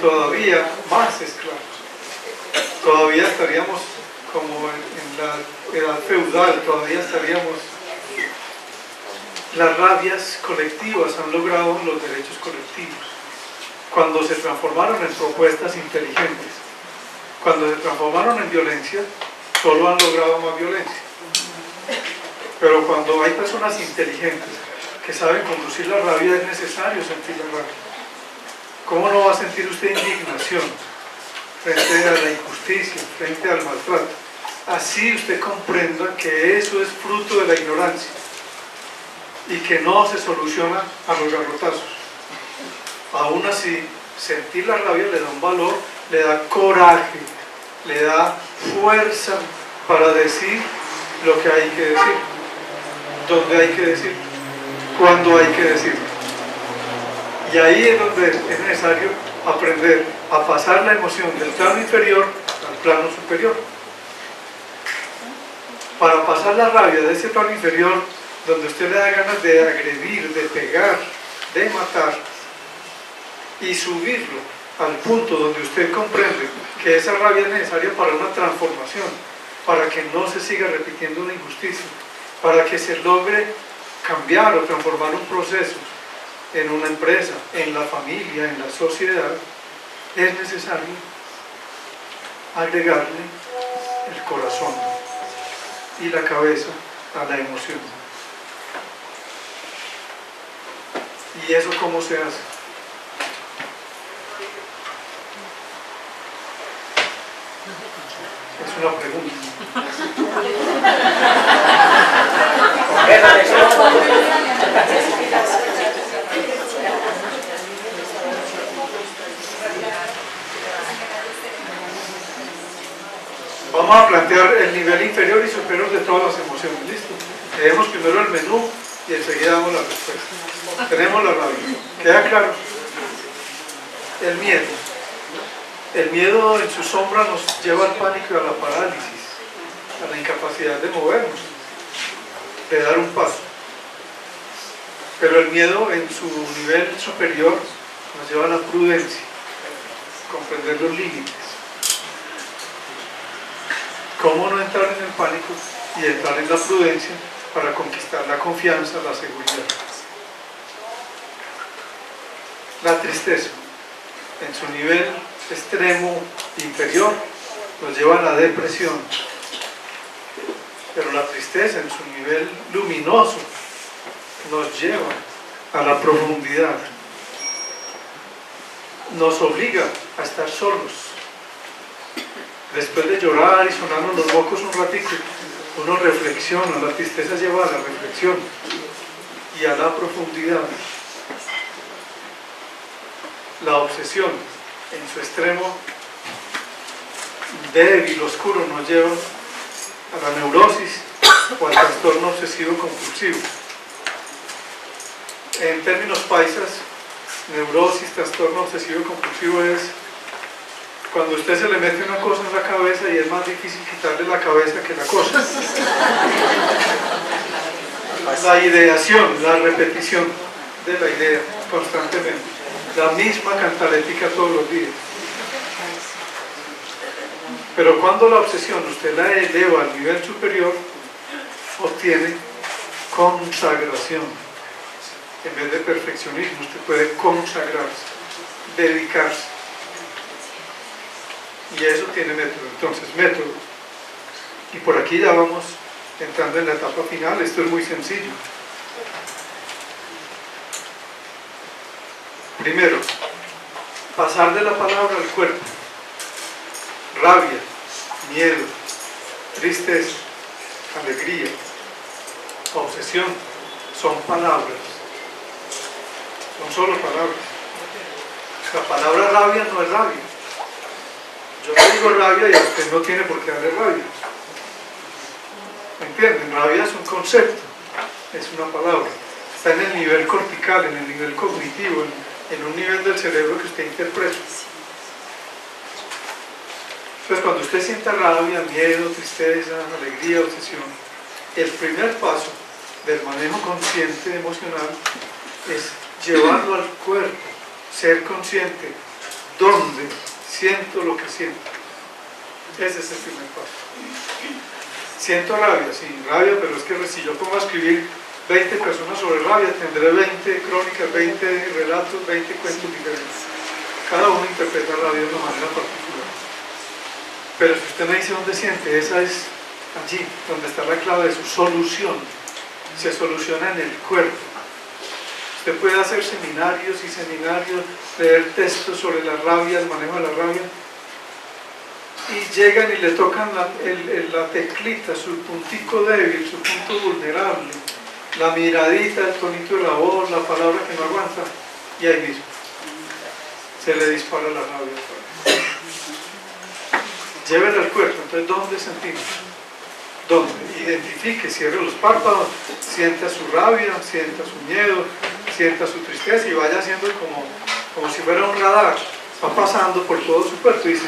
Speaker 1: todavía más esclavos. Todavía estaríamos como en la edad feudal, todavía estaríamos. Las rabias colectivas han logrado los derechos colectivos. Cuando se transformaron en propuestas inteligentes, cuando se transformaron en violencia, solo han logrado más violencia. Pero cuando hay personas inteligentes que saben conducir la rabia, es necesario sentir la rabia. ¿Cómo no va a sentir usted indignación frente a la injusticia, frente al maltrato? Así usted comprenda que eso es fruto de la ignorancia y que no se soluciona a los garrotazos. Aún así, sentir la rabia le da un valor, le da coraje, le da fuerza para decir lo que hay que decir, dónde hay que decir, cuándo hay que decir. Y ahí es donde es necesario aprender a pasar la emoción del plano inferior al plano superior. Para pasar la rabia de ese plano inferior, donde usted le da ganas de agredir, de pegar, de matar, y subirlo al punto donde usted comprende que esa rabia es necesaria para una transformación, para que no se siga repitiendo una injusticia, para que se logre cambiar o transformar un proceso en una empresa, en la familia, en la sociedad, es necesario agregarle el corazón y la cabeza a la emoción. ¿Y eso cómo se hace? Es una pregunta. Vamos a plantear el nivel inferior y superior de todas las emociones. ¿Listo? Leemos primero el menú y enseguida damos la respuesta. Tenemos la rabia. ¿Queda claro? El miedo. El miedo en su sombra nos lleva al pánico y a la parálisis, a la incapacidad de movernos, de dar un paso. Pero el miedo en su nivel superior nos lleva a la prudencia, comprender los límites. ¿Cómo no entrar en el pánico y entrar en la prudencia para conquistar la confianza, la seguridad? La tristeza, en su nivel extremo inferior, nos lleva a la depresión. Pero la tristeza, en su nivel luminoso, nos lleva a la profundidad. Nos obliga a estar solos. Después de llorar y sonarnos los mocos un ratito, uno reflexiona. La tristeza lleva a la reflexión y a la profundidad. La obsesión, en su extremo débil, oscuro, nos lleva a la neurosis o al trastorno obsesivo compulsivo. En términos paisas, neurosis, trastorno obsesivo compulsivo es cuando usted se le mete una cosa en la cabeza y es más difícil quitarle la cabeza que la cosa. La ideación, la repetición de la idea constantemente, la misma cantalética todos los días. Pero cuando la obsesión usted la eleva al nivel superior, obtiene consagración. En vez de perfeccionismo, usted puede consagrarse, dedicarse. Y eso tiene método. Entonces, método. Y por aquí ya vamos entrando en la etapa final. Esto es muy sencillo. Primero, pasar de la palabra al cuerpo. Rabia, miedo, tristeza, alegría, obsesión, son palabras. Son solo palabras. La palabra rabia no es rabia. Yo le digo rabia y a usted no tiene por qué darle rabia. ¿Me entienden? Rabia es un concepto, es una palabra. Está en el nivel cortical, en el nivel cognitivo, en un nivel del cerebro que usted interpreta. Entonces, cuando usted sienta rabia, miedo, tristeza, alegría, obsesión, el primer paso del manejo consciente emocional es llevarlo al cuerpo, ser consciente, ¿dónde siento lo que siento? Ese es el primer paso. Siento rabia, sí, rabia, pero es que si yo pongo a escribir 20 personas sobre rabia, tendré 20 crónicas, 20 relatos, 20 cuentos diferentes. Cada uno interpreta rabia de una manera particular. Pero si usted me dice dónde siente, esa es allí, donde está la clave de su solución. Se soluciona en el cuerpo. Usted puede hacer seminarios y seminarios, leer textos sobre la rabia, el manejo de la rabia, y llegan y le tocan la teclita, su puntico débil, su punto vulnerable, la miradita, el tonito de la voz, la palabra que no aguanta, y ahí mismo se le dispara la rabia. Llévela al cuerpo. Entonces, ¿dónde sentimos? ¿Dónde? Identifique, cierre los párpados, sienta su rabia, sienta su miedo, sienta su tristeza y vaya haciendo como si fuera un radar. Va pasando por todo su cuerpo y dice,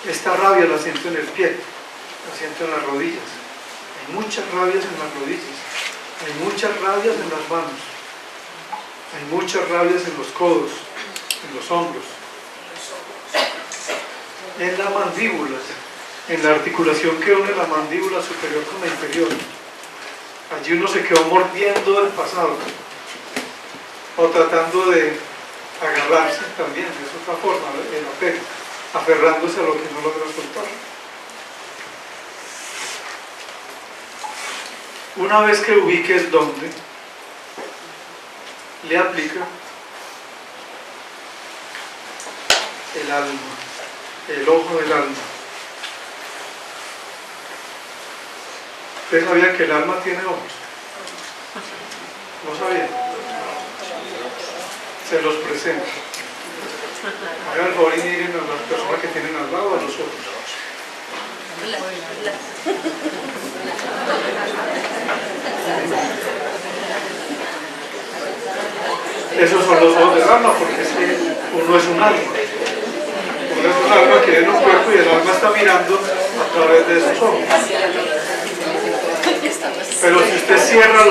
Speaker 1: esta rabia la siento en el pie, la siento en las rodillas. Hay muchas rabias en las rodillas, hay muchas rabias en las manos, hay muchas rabias en los codos, en los hombros, en la mandíbula, en la articulación que une la mandíbula superior con la inferior. Allí uno se quedó mordiendo del pasado o tratando de agarrarse también, es otra forma, el apego, aferrándose a lo que no logra soltar. Una vez que ubique el dónde, le aplica el alma, el ojo del alma. ¿Ustedes sabían que el alma tiene ojos? ¿No sabían? Se los presento. Hagan el favor y miren a las personas que tienen al lado a los ojos. Esos son los ojos del alma, porque es que uno es un alma. Uno es un alma que tiene un cuerpo y el alma está mirando a través de esos ojos. Pero si usted cierra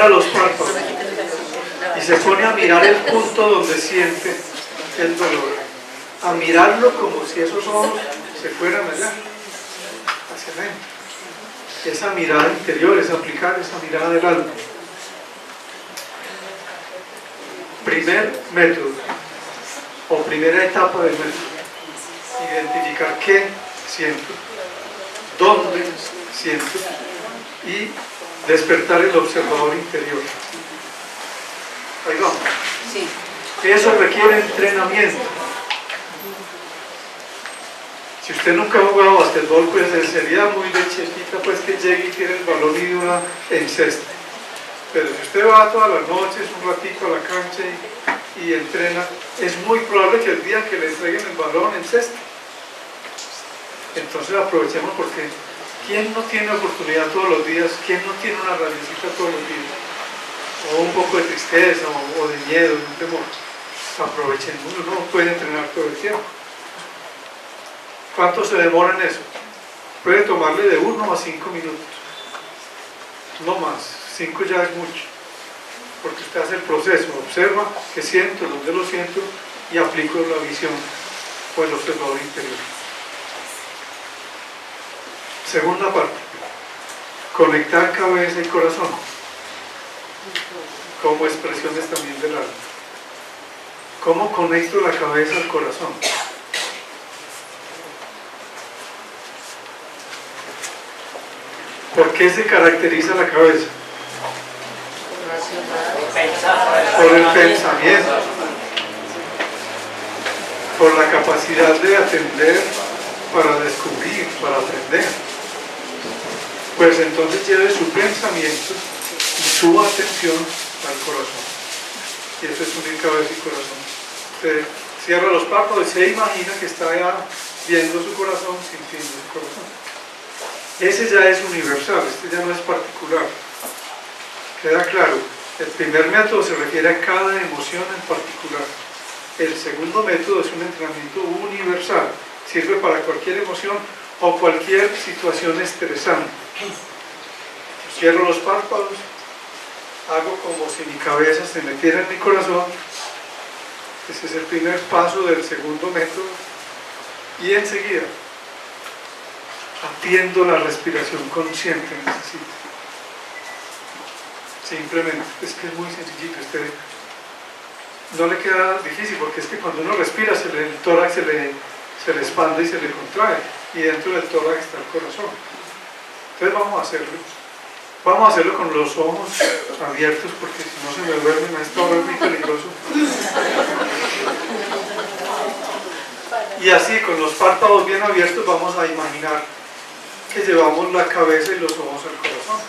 Speaker 1: los párpados y se pone a mirar el punto donde siente el dolor, a mirarlo como si esos ojos se fueran allá, hacia adentro. Esa mirada interior es aplicar esa mirada del alma. Primer método, o primera etapa del método: identificar qué siento, dónde siento y despertar el observador interior. Ahí vamos. Sí. Eso requiere entrenamiento. Si usted nunca ha jugado basquetbol, pues sería muy de chiquita pues que llegue y tire el balón y una enceste. Pero si usted va todas las noches un ratito a la cancha y entrena, es muy probable que el día que le entreguen el balón enceste. Entonces aprovechemos, porque ¿quién no tiene oportunidad todos los días? ¿Quién no tiene una rabiecita todos los días? O un poco de tristeza, o de miedo, de un temor. Aprovechemos, uno no puede entrenar todo el tiempo. ¿Cuánto se demora en eso? Puede tomarle de 1 a 5 minutos. No más, 5 ya es mucho. Porque usted hace el proceso, observa qué siento, dónde lo siento y aplico la visión o el observador interior. Segunda parte, conectar cabeza y corazón como expresiones también del alma. ¿Cómo conecto la cabeza al corazón? ¿Por qué se caracteriza la cabeza? Por el pensamiento, por la capacidad de atender para descubrir, para aprender. Pues entonces lleve su pensamiento y su atención al corazón. Y eso es unir cabeza y corazón. Usted cierra los párpados y se imagina que está ya viendo su corazón, sintiendo su corazón. Ese ya es universal, este ya no es particular. ¿Queda claro? El primer método se refiere a cada emoción en particular. El segundo método es un entrenamiento universal. Sirve para cualquier emoción o cualquier situación estresante. Cierro los párpados, hago como si mi cabeza se metiera en mi corazón. Ese es el primer paso del segundo método. Y enseguida atiendo la respiración consciente en ese sitio. Simplemente, es que es muy sencillito, no le queda difícil, porque es que cuando uno respira el tórax se le expande y se le contrae, y dentro del tórax está el corazón. Entonces vamos a hacerlo con los ojos abiertos, porque si no se me duermen a esta hora es muy peligroso. Y así, con los párpados bien abiertos, vamos a imaginar que llevamos la cabeza y los ojos al corazón.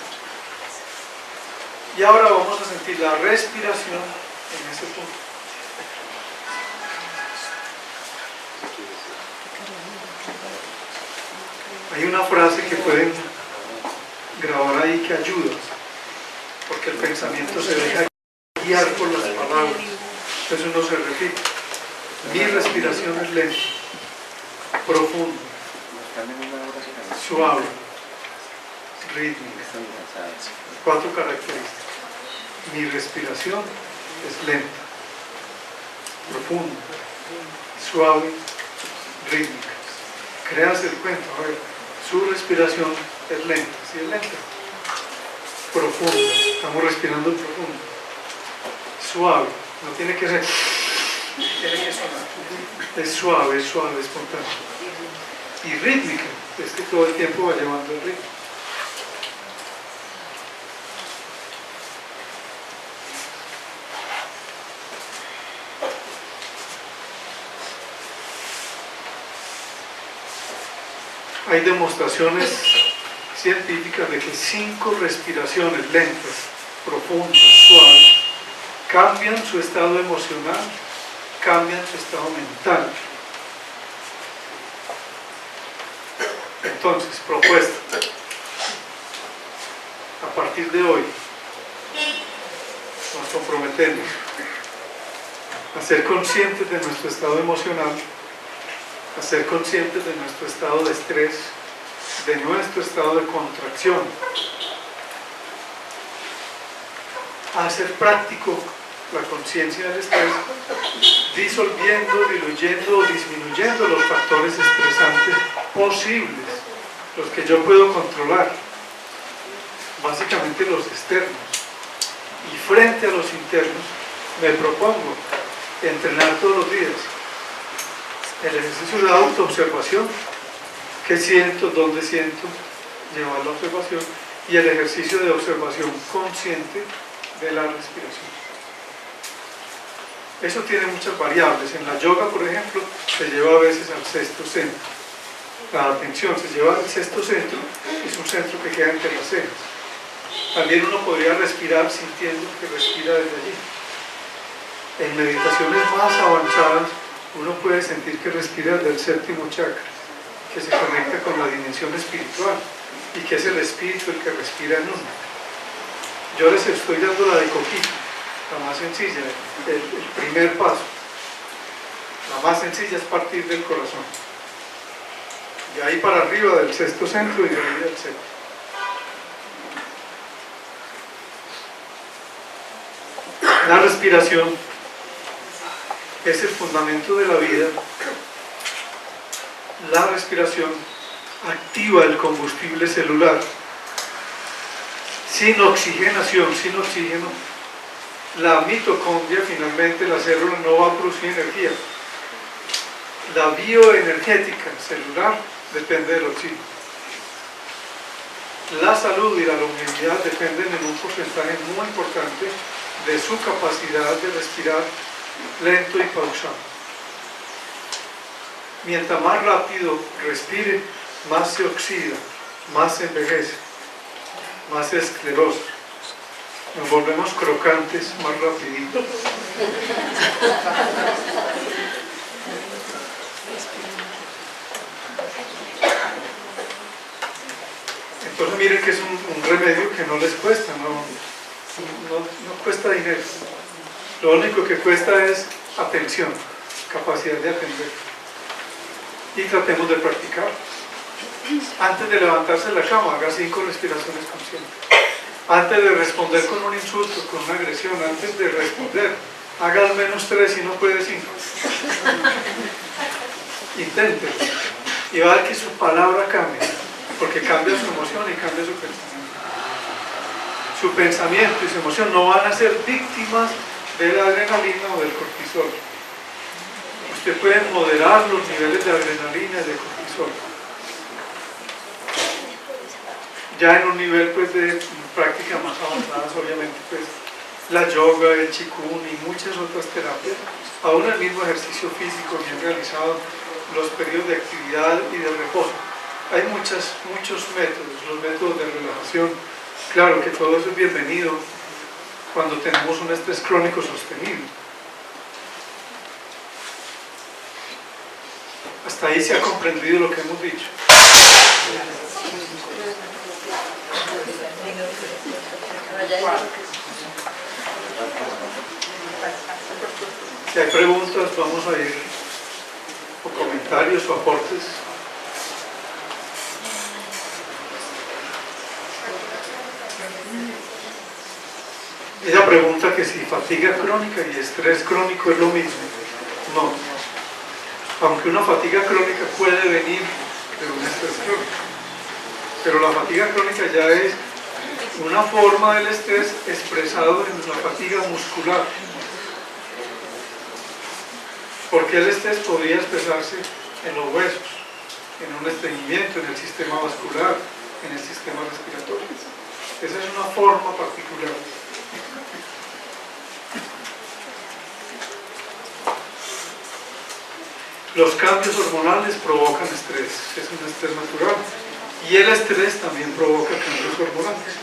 Speaker 1: Y ahora vamos a sentir la respiración en ese punto. Hay una frase que pueden grabar ahí que ayuda, porque el pensamiento se deja guiar por las palabras. Entonces uno se repite: mi respiración es lenta, profunda, suave, rítmica. 4 características. Mi respiración es lenta, profunda, suave, rítmica. Créase el cuento, a ver, su respiración es lenta, ¿sí es lenta? Profunda, estamos respirando profundo. Suave, no tiene que ser, tiene que sonar. Es suave, espontáneo. Y rítmica, es que todo el tiempo va llevando el ritmo. hay demostraciones científicas de que 5 respiraciones lentas, profundas, suaves, cambian su estado emocional, cambian su estado mental. Entonces, propuesta. A partir de hoy, nos comprometemos a ser conscientes de nuestro estado emocional, a ser conscientes de nuestro estado de estrés, de nuestro estado de contracción, a hacer práctico la conciencia del estrés, disolviendo, diluyendo o disminuyendo los factores estresantes posibles, los que yo puedo controlar, básicamente los externos. Y frente a los internos, me propongo entrenar todos los días el ejercicio de autoobservación, qué siento, dónde siento, llevar la observación, y el ejercicio de observación consciente de la respiración. Eso tiene muchas variables. En la yoga, por ejemplo, se lleva a veces al sexto centro. La atención se lleva al sexto centro, es un centro que queda entre las cejas. También uno podría respirar sintiendo que respira desde allí. En meditaciones más avanzadas, uno puede sentir que respira desde el séptimo chakra, que se conecta con la dimensión espiritual, y que es el espíritu el que respira en uno. Yo les estoy dando la de coquito, la más sencilla, el primer paso. La más sencilla es partir del corazón. De ahí para arriba del sexto centro y de ahí del séptimo. La respiración es el fundamento de la vida. La respiración activa el combustible celular. Sin oxigenación, sin oxígeno, la mitocondria, finalmente la célula, no va a producir energía. La bioenergética celular depende del oxígeno. La salud y la longevidad dependen en un porcentaje muy importante de su capacidad de respirar lento y pausado. Mientras más rápido respire, más se oxida, más se envejece, más se esclerosa. Nos volvemos crocantes más rapidito. Entonces miren que es un remedio que no les cuesta, no cuesta dinero. Lo único que cuesta es atención, capacidad de atender. Y tratemos de practicar. Antes de levantarse de la cama, haga 5 respiraciones conscientes. Antes de responder con un insulto, con una agresión, antes de responder, haga al menos 3 y no puede 5. Inténtelo. Y va a ver que su palabra cambia, porque cambia su emoción y cambia su pensamiento. Su pensamiento y su emoción no van a ser víctimas de la adrenalina o del cortisol. Usted puede moderar los niveles de adrenalina y de cortisol. Ya en un nivel pues, de prácticas más avanzadas, obviamente, pues, la yoga, el qigong y muchas otras terapias, aún el mismo ejercicio físico bien realizado, los periodos de actividad y de reposo. Hay muchos métodos, los métodos de relajación. Claro que todo eso es bienvenido cuando tenemos un estrés crónico sostenido. Hasta ahí se ha comprendido lo que hemos dicho. Si hay preguntas, vamos a ir, o comentarios o aportes. Ella pregunta que si fatiga crónica y estrés crónico es lo mismo. No. Aunque una fatiga crónica puede venir de un estrés crónico. Pero la fatiga crónica ya es una forma del estrés expresado en la fatiga muscular. Porque el estrés podría expresarse en los huesos, en un estreñimiento, en el sistema vascular, en el sistema respiratorio. Esa es una forma particular. Los cambios hormonales provocan estrés, es un estrés natural. Y el estrés también provoca cambios hormonales.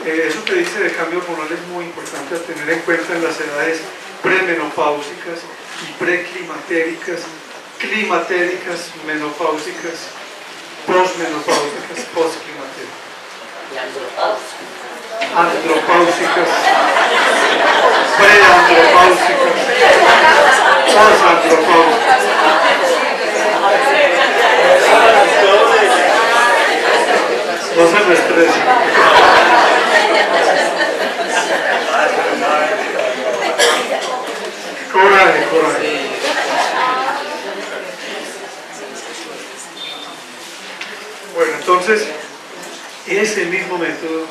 Speaker 1: Eso que dice de cambio hormonal es muy importante a tener en cuenta en las edades premenopáusicas y preclimatéricas, climatéricas, menopáusicas, posmenopáusicas, postclimatéricas.
Speaker 2: Y andropáusicas.
Speaker 1: Andropáusicas, preandropáusicas, posandropáusicas. No se me estrese. Coraje, coraje. Bueno, entonces, ese mismo método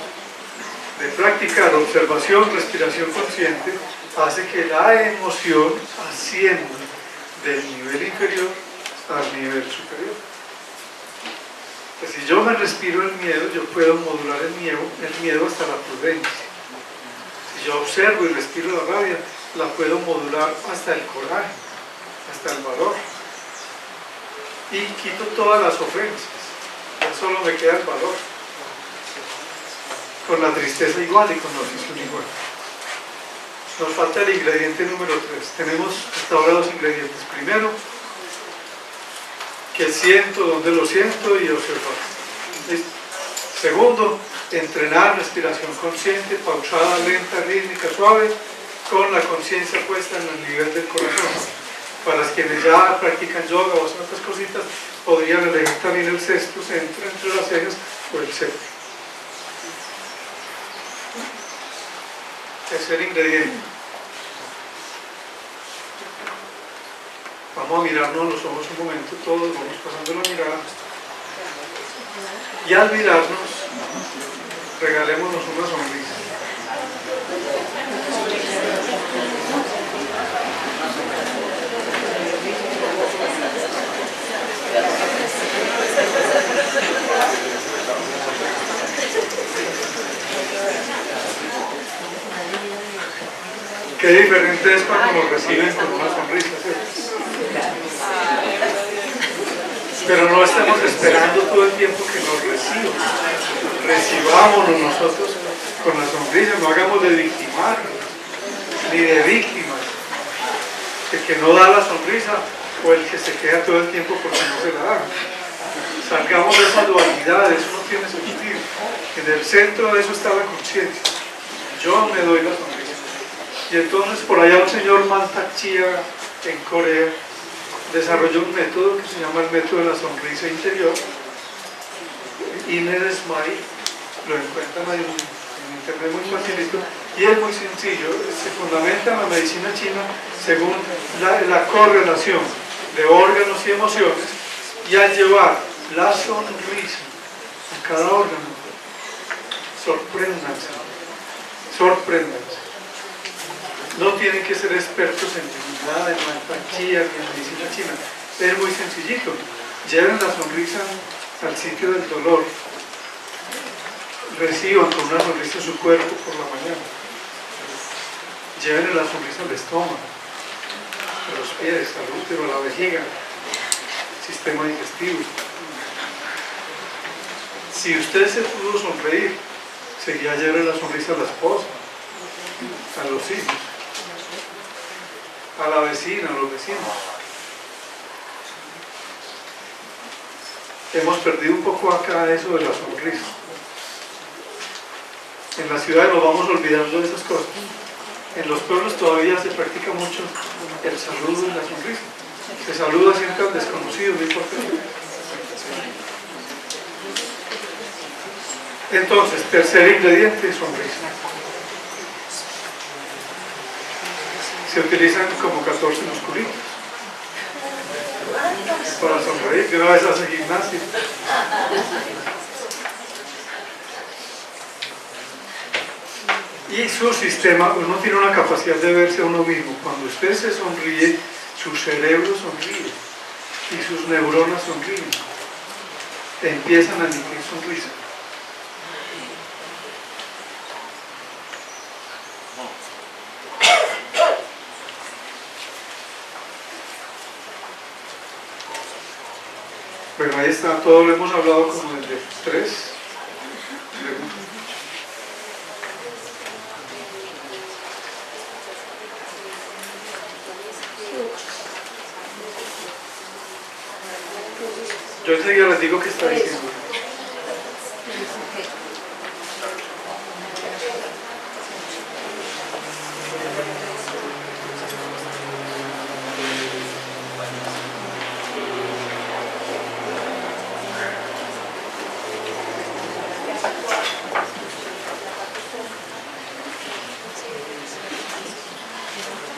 Speaker 1: de practicar observación, respiración consciente, hace que la emoción ascienda del nivel inferior al nivel superior. Pues si yo me respiro el miedo, yo puedo modular el miedo hasta la prudencia. Si yo observo y respiro la rabia, la puedo modular hasta el coraje, hasta el valor. Y quito todas las ofensas, ya solo me queda el valor. Con la tristeza igual y con la obsesión igual. Nos falta el ingrediente número 3. Tenemos hasta ahora 2 ingredientes. Primero, que siento, dónde lo siento y observar. ¿Listo? Segundo, entrenar respiración consciente, pausada, lenta, rítmica, suave, con la conciencia puesta en el nivel del corazón. Para quienes ya practican yoga o hacen otras cositas, podrían elegir también el sexto centro entre las cejas o el séptimo. Tercer ingrediente. Vamos a mirarnos a los ojos un momento, todos vamos pasando la mirada. Y al mirarnos, regalémonos una sonrisa. Qué diferente es cuando nos reciben con una sonrisa, ¿sí? Pero no estemos esperando todo el tiempo que nos reciban. Recibámonos nosotros con la sonrisa, no hagamos de victimarios, ni de víctimas. El que no da la sonrisa o el que se queda todo el tiempo porque no se la da. Salgamos de esa dualidad, eso no tiene sentido. En el centro de eso está la conciencia. Yo me doy la sonrisa. Y entonces por allá el señor Mantak Chia en Corea desarrolló un método que se llama el método de la sonrisa interior, Inner Smile. Lo encuentran ahí en internet muy facilito y es muy sencillo. Se fundamenta en la medicina china según la correlación de órganos y emociones, y al llevar la sonrisa a cada órgano, sorpréndanse. No tienen que ser expertos en nada, en manfachía, ni en medicina china. Es muy sencillito. Lleven la sonrisa al sitio del dolor. Reciban con una sonrisa su cuerpo por la mañana. Lleven la sonrisa al estómago, a los pies, al útero, a la vejiga, sistema digestivo. Si usted se pudo sonreír, seguía lleven la sonrisa a la esposa, a los hijos, a la vecina, a los vecinos. Hemos perdido un poco acá eso de la sonrisa. En la ciudad nos vamos olvidando de esas cosas. En los pueblos todavía se practica mucho el saludo y la sonrisa. Se saluda siempre al desconocido, no importa. Entonces, tercer ingrediente, sonrisa. Se utilizan como 14 musculitos para sonreír, que una vez hace gimnasia. Y su sistema, uno tiene una capacidad de verse a uno mismo. Cuando usted se sonríe, su cerebro sonríe y sus neuronas sonríen. Empiezan a emitir sonrisa. Bueno, ahí está, todo lo hemos hablado como desde 3. Yo enseguida les digo qué está diciendo.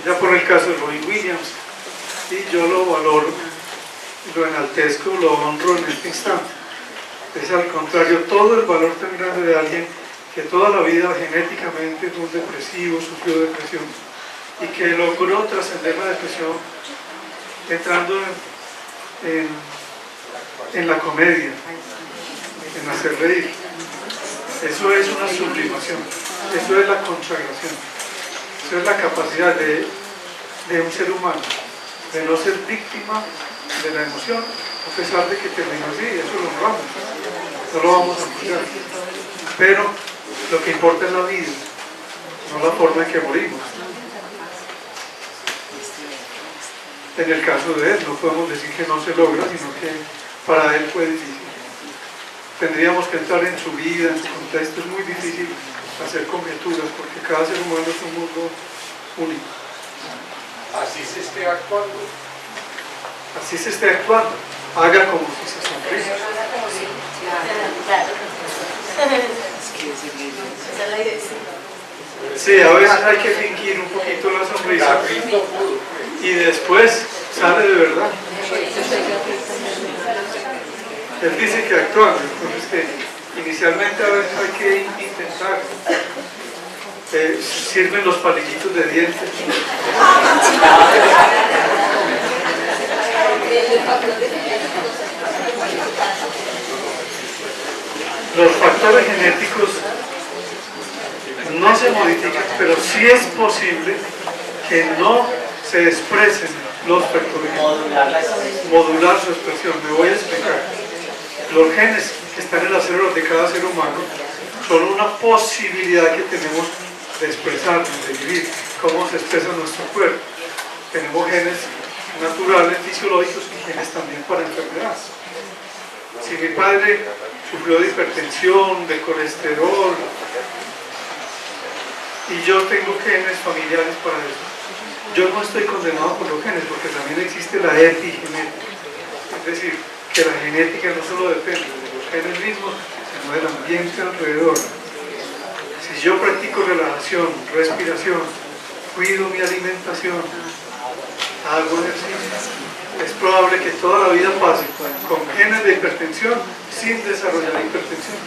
Speaker 1: Ya por el caso de Robin Williams, y yo lo valoro, lo enaltezco, lo honro en este instante. Es al contrario todo el valor tan grande de alguien que toda la vida genéticamente fue un depresivo, sufrió depresión y que logró trascender la depresión entrando en la comedia, en hacer reír. Eso es una sublimación, eso es la consagración, eso es la capacidad de un ser humano, de no ser víctima de la emoción, a pesar de que terminó así, eso lo honramos, no lo vamos a juzgar. Pero lo que importa es la vida, no la forma en que morimos. En el caso de él, no podemos decir que no se logra, sino que para él fue difícil. Tendríamos que entrar en su vida, en su contexto, es muy difícil hacer conjeturas, porque cada ser humano es un mundo único.
Speaker 3: Así se esté actuando.
Speaker 1: Así se esté actuando, haga como si se sonríe. Sí, a veces hay que fingir un poquito la sonrisa y después sale de verdad. Él dice que actuando, entonces que inicialmente a veces hay que intentar. Sirven los palillitos de dientes. Los factores genéticos no se modifican, pero sí es posible que no se expresen los factores genéticos. Modular su expresión. Me voy a explicar. Los genes que están en las células de cada ser humano son una posibilidad que tenemos de expresarnos, de vivir, cómo se expresa nuestro cuerpo. Tenemos genes naturales, fisiológicos y genes también para enfermedades. Si mi padre sufrió de hipertensión, de colesterol, y yo tengo genes familiares para eso, yo no estoy condenado por los genes, porque también existe la epigenética. Es decir, que la genética no solo depende de los genes mismos, sino del ambiente alrededor. Si yo practico relajación, respiración, cuido mi alimentación, hago ejercicio, es probable que toda la vida pase con genes de hipertensión sin desarrollar hipertensión,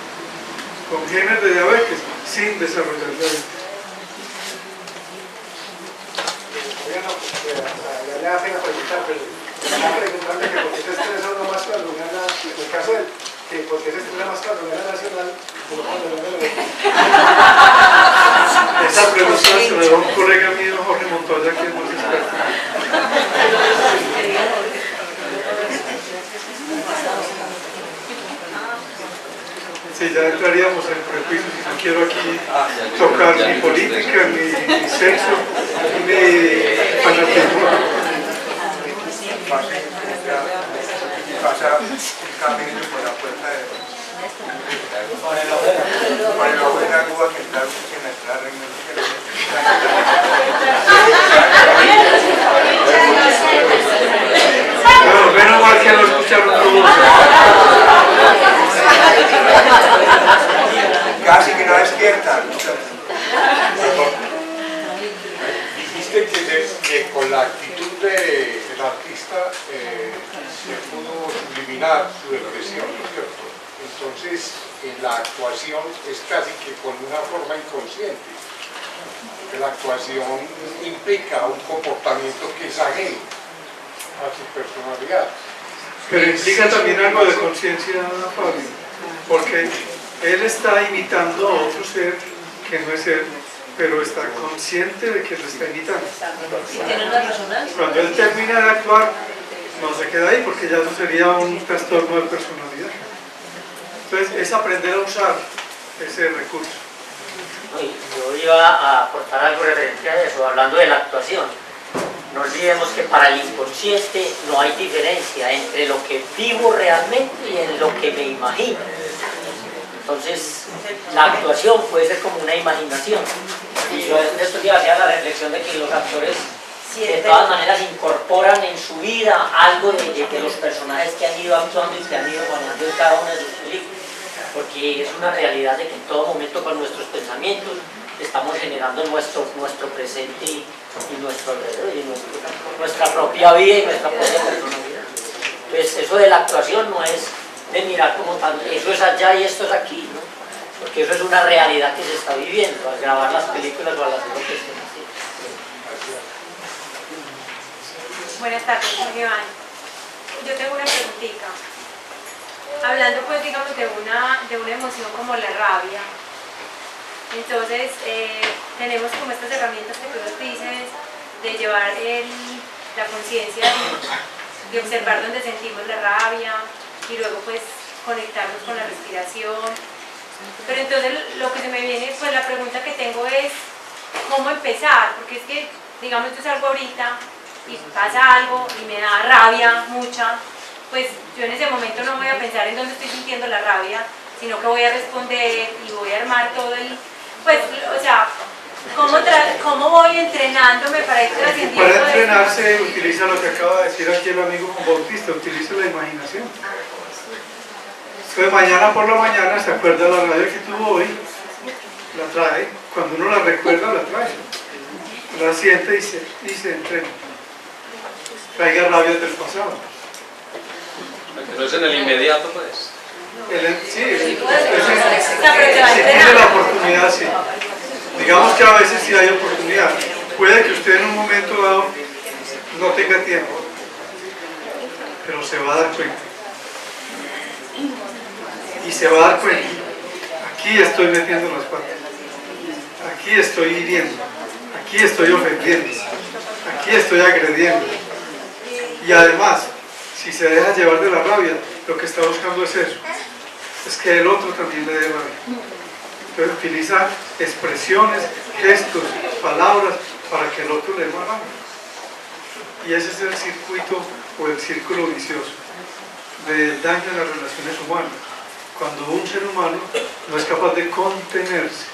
Speaker 1: con genes de diabetes sin desarrollar diabetes.
Speaker 3: Le da pena preguntar, pero preguntarle que por qué se estresa uno más cuando gana, en el caso de que por qué se estresa más cuando gana Nacional, como cuando gana
Speaker 1: Esa pregunta se la da un colega mío, Jorge Montoya, que es más experto. Sí, ya entraríamos en prejuicios y no quiero aquí tocar ni política, ni sexo, ni fanatismo.
Speaker 3: Pasa un camino por la puerta de para la buena grúa que está en nuestra reunión.
Speaker 1: Bueno, menos mal que no escucharon todos.
Speaker 3: Casi que no despierta.
Speaker 4: Dijiste que con la actitud del artista se pudo subliminar su depresión, ¿no es cierto? Entonces, en la actuación es casi que con una forma inconsciente. Porque la actuación implica un comportamiento que es ajeno a su personalidad.
Speaker 1: Pero implica también algo de conciencia, Fabio, porque él está imitando a otro ser que no es él, pero está consciente de que lo está imitando.
Speaker 2: Y tiene una resonancia.
Speaker 1: Cuando él termina de actuar, no se queda ahí porque ya eso sería un trastorno de personalidad. Entonces es aprender a usar ese recurso.
Speaker 2: Yo iba a aportar algo referente a eso, hablando de la actuación. No olvidemos que para el inconsciente no hay diferencia entre lo que vivo realmente y en lo que me imagino. Entonces, la actuación puede ser como una imaginación. Y yo en estos días hacía la reflexión de que los actores de todas maneras incorporan en su vida algo de los personajes que han ido actuando y que han ido manejando en cada una de sus películas. Porque es una realidad de que en todo momento con nuestros pensamientos estamos generando nuestro presente y nuestro alrededor, y nuestra propia vida y nuestra propia personalidad. Pues eso de la actuación no es de mirar como tal, eso es allá y esto es aquí, ¿no? Porque eso es una realidad que se está viviendo al grabar las películas o al hacer lo que estén haciendo.
Speaker 5: Buenas tardes, soy Iván. Yo tengo una preguntita. Hablando pues digamos de una emoción como la rabia, entonces tenemos como estas herramientas que tú nos dices de llevar la conciencia de observar dónde sentimos la rabia y luego pues conectarnos con la respiración. Pero entonces lo que se me viene, pues la pregunta que tengo es ¿cómo empezar? Porque es que digamos yo salgo ahorita y pasa algo y me da rabia mucha, pues yo en ese momento no voy a pensar en dónde estoy sintiendo la rabia, sino que voy a responder y voy a armar todo pues, o sea, ¿cómo voy entrenándome para ir trascendiendo?
Speaker 1: Para entrenarse utiliza lo que acaba de decir aquí el amigo Juan Bautista, utiliza la imaginación. Entonces mañana por la mañana se acuerda la rabia que tuvo hoy, la trae, cuando uno la recuerda la trae, la siente y se entrena. Traiga rabias del pasado.
Speaker 6: No es en el inmediato, pues.
Speaker 1: Sí, si tiene la oportunidad, sí. Digamos que a veces sí hay oportunidad. Puede que usted en un momento dado no tenga tiempo, pero se va a dar cuenta. Y se va a dar cuenta. Aquí estoy metiendo las patas. Aquí estoy hiriendo. Aquí estoy ofendiendo. Aquí estoy agrediendo. Y además, si se deja llevar de la rabia, lo que está buscando es eso. Es que el otro también le dé rabia. Entonces utiliza expresiones, gestos, palabras para que el otro le dé más rabia. Y ese es el circuito o el círculo vicioso del daño en las relaciones humanas. Cuando un ser humano no es capaz de contenerse,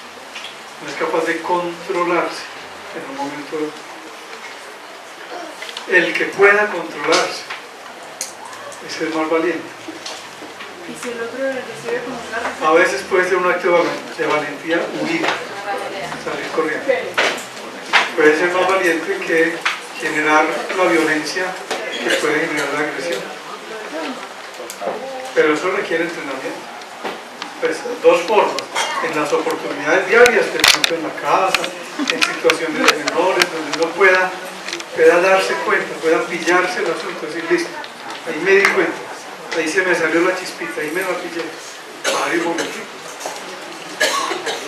Speaker 1: no es capaz de controlarse en un momento dado. El que pueda controlarse es el más valiente.
Speaker 5: Y si el otro recibe como una...
Speaker 1: A veces puede ser un acto de valentía huir, salir corriendo. Puede ser más valiente que generar la violencia que puede generar la agresión. Pero eso requiere entrenamiento. Pues, dos formas, en las oportunidades diarias, por ejemplo en la casa, en situaciones de menores, donde uno pueda darse cuenta, pueda pillarse el asunto, decir, listo, ahí me di cuenta, ahí se me salió la chispita, ahí me la pillé, pare un momentito.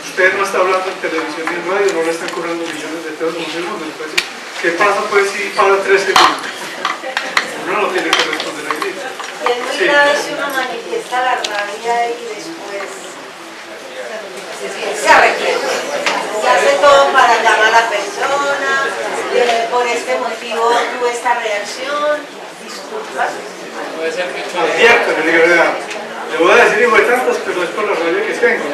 Speaker 1: Usted no está hablando en televisión ni en radio, no le están cobrando millones de pesos en un segundo, entonces, ¿qué pasa pues si para 3 segundos? Uno no tiene que responder ahí mismo.
Speaker 7: Y es muy grave si uno manifiesta la rabia y después se arrepiente. Se hace todo para llamar a la persona, por este motivo tuve esta reacción, disculpas.
Speaker 6: Puede ser que
Speaker 1: Advierto, le digo, vea, le voy a decir hijo de tantas, pero es por la rabia que tengo.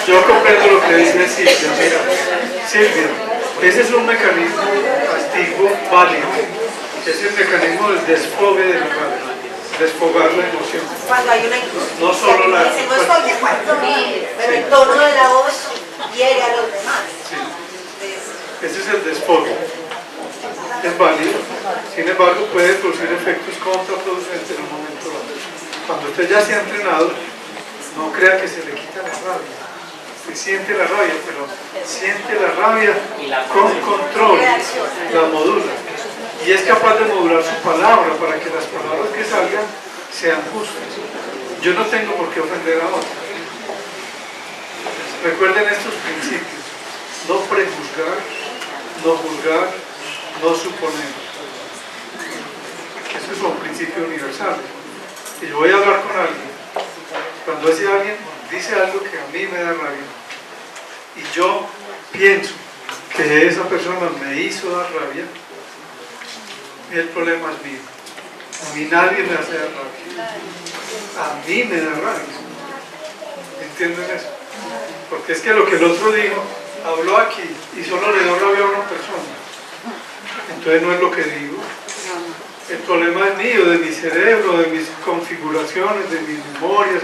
Speaker 1: Yo comprendo lo que dice Silvia. Mira, Silvia, ese es un mecanismo activo válido. Es el mecanismo del desfogue de la rabia, desfogar la emoción.
Speaker 7: Cuando hay una injusticia,
Speaker 1: No solo la...
Speaker 7: dice, no estoy de acuerdo, pero el tono de la voz hiere a los demás.
Speaker 1: Sí. Ese es el desfogue. Es válido, sin embargo puede producir efectos contraproducentes en un momento dado. Cuando usted ya se ha entrenado, no crea que se le quita la rabia. Usted siente la rabia, pero siente la rabia con control, la modula. Y es capaz de modular su palabra para que las palabras que salgan sean justas. Yo no tengo por qué ofender a otros. Recuerden estos principios: no prejuzgar, no juzgar, no suponer. Esos son principios universales. Y yo voy a hablar con alguien. Cuando ese alguien dice algo que a mí me da rabia, y yo pienso que esa persona me hizo dar rabia, el problema es mío. A mí nadie me hace dar rabia. A mí me da rabia. ¿Entienden eso? Porque es que lo que el otro dijo, habló aquí y solo le dio rabia a una persona. Entonces no es lo que digo. El problema es mío, de mi cerebro, de mis configuraciones, de mis memorias,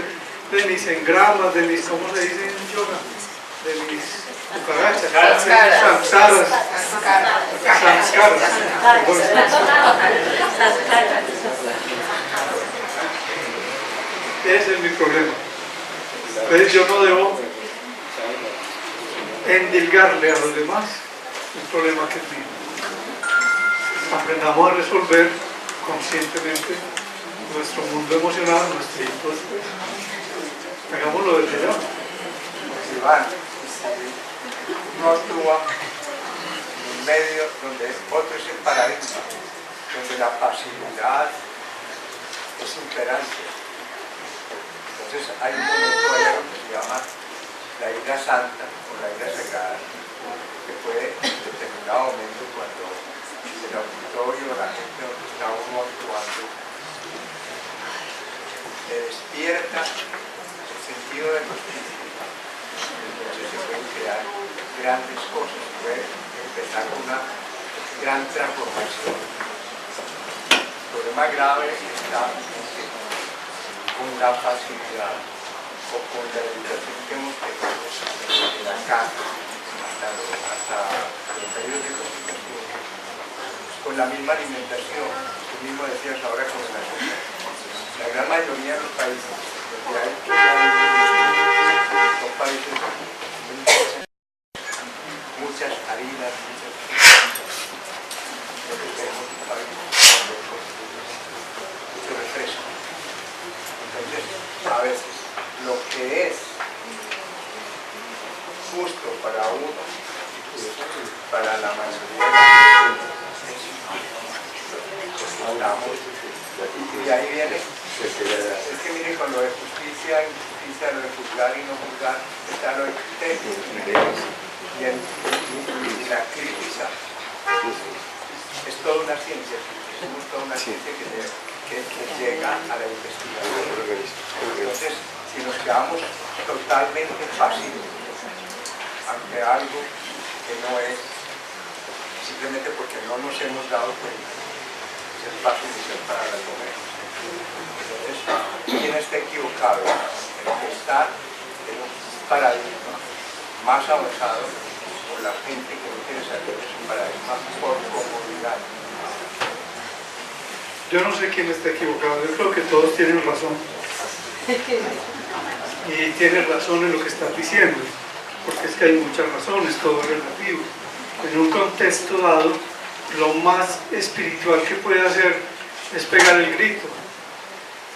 Speaker 1: de mis engramas, de mis, ¿cómo se dice en yoga? De mis cucarachas, samskaras. Ese es mi problema. Entonces yo no debo endilgarle a los demás un problema que es mío. Aprendamos a resolver conscientemente nuestro mundo emocional, nuestro impulso. Hagámoslo desde ya.
Speaker 4: Iván, no actúa en un medio donde otro es el paradigma, donde la pasividad es imperante. Entonces hay un momento allá que se llama la ira santa o la ira sagrada, que puede en determinado momento, cuando el auditorio, la gente donde está uno actuando, despierta el sentido de justicia. Entonces se pueden crear grandes cosas, se puede empezar con una gran transformación. El problema grave está con la facilidad o con la educación que hemos tenido en la casa, hasta los medios de comunicación, con la misma alimentación. Tú mismo decías ahora con el azúcar. La gran mayoría de los países donde hay son países muchas harinas, nosotros tenemos un país mucho refresco. Entonces, a veces, lo que es justo para uno, para la mayoría de la gente, y ahí viene, es que miren, con lo de justicia, injusticia, lo de juzgar y no juzgar, está lo de criterio, y la crítica. Es toda una ciencia, es toda una ciencia que llega a la investigación. Entonces, si nos quedamos totalmente pasivos ante algo que no es, simplemente porque no nos hemos dado cuenta, es el paso inicial para la comer. Entonces, ¿quién está equivocado? El que está en un paradigma más avanzado, por la gente que no quiere salir de su paradigma por comodidad.
Speaker 1: Yo no sé quién está equivocado, yo creo que todos tienen razón. Y tienen razón en lo que están diciendo, porque es que hay muchas razones, todo es relativo. En un contexto dado, lo más espiritual que puede hacer es pegar el grito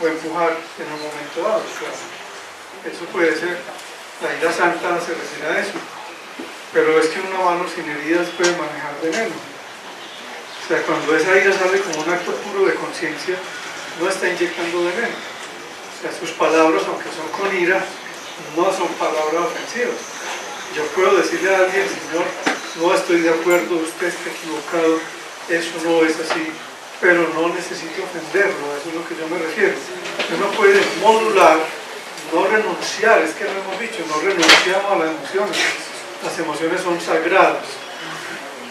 Speaker 1: o empujar en un momento dado. Claro. Eso puede ser, la ira santa se refiere a eso, pero es que una mano sin heridas puede manejar veneno. O sea, cuando esa ira sale como un acto puro de conciencia, no está inyectando veneno. O sea, sus palabras, aunque son con ira, no son palabras ofensivas. Yo puedo decirle a alguien, Señor, no estoy de acuerdo, usted está equivocado, eso no es así, pero no necesito ofenderlo, a eso es lo que yo me refiero. Uno puede modular, no renunciar, es que lo hemos dicho, no renunciamos a las emociones. Las emociones son sagradas,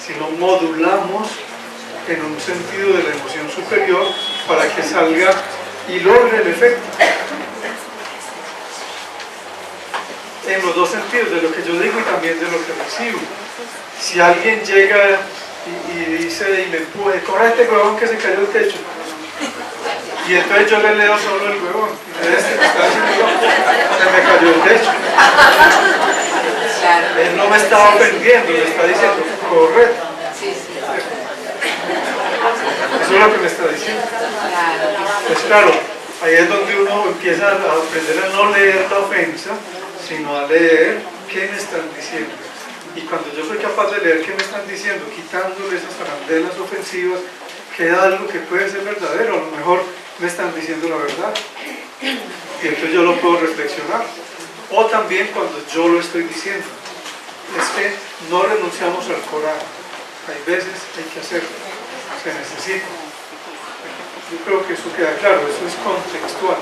Speaker 1: sino modulamos en un sentido de la emoción superior para que salga y logre el efecto. En los dos sentidos, de lo que yo digo y también de lo que recibo. Si alguien llega y dice y me empuje, corre este huevón que se cayó del techo, y entonces yo le leo solo el huevón, y este que está diciendo, se me cayó el techo. Él no me está ofendiendo, me está diciendo, correcto. Eso es lo que me está diciendo. Pues claro, ahí es donde uno empieza a aprender a no leer la ofensa, sino a leer qué me están diciendo. Y cuando yo soy capaz de leer qué me están diciendo, quitándole esas arandelas ofensivas, queda algo que puede ser verdadero. A lo mejor me están diciendo la verdad. Y entonces yo lo puedo reflexionar. O también cuando yo lo estoy diciendo. Es que no renunciamos al Corán. Hay veces hay que hacerlo. Se necesita. Yo creo que eso queda claro. Eso es contextual.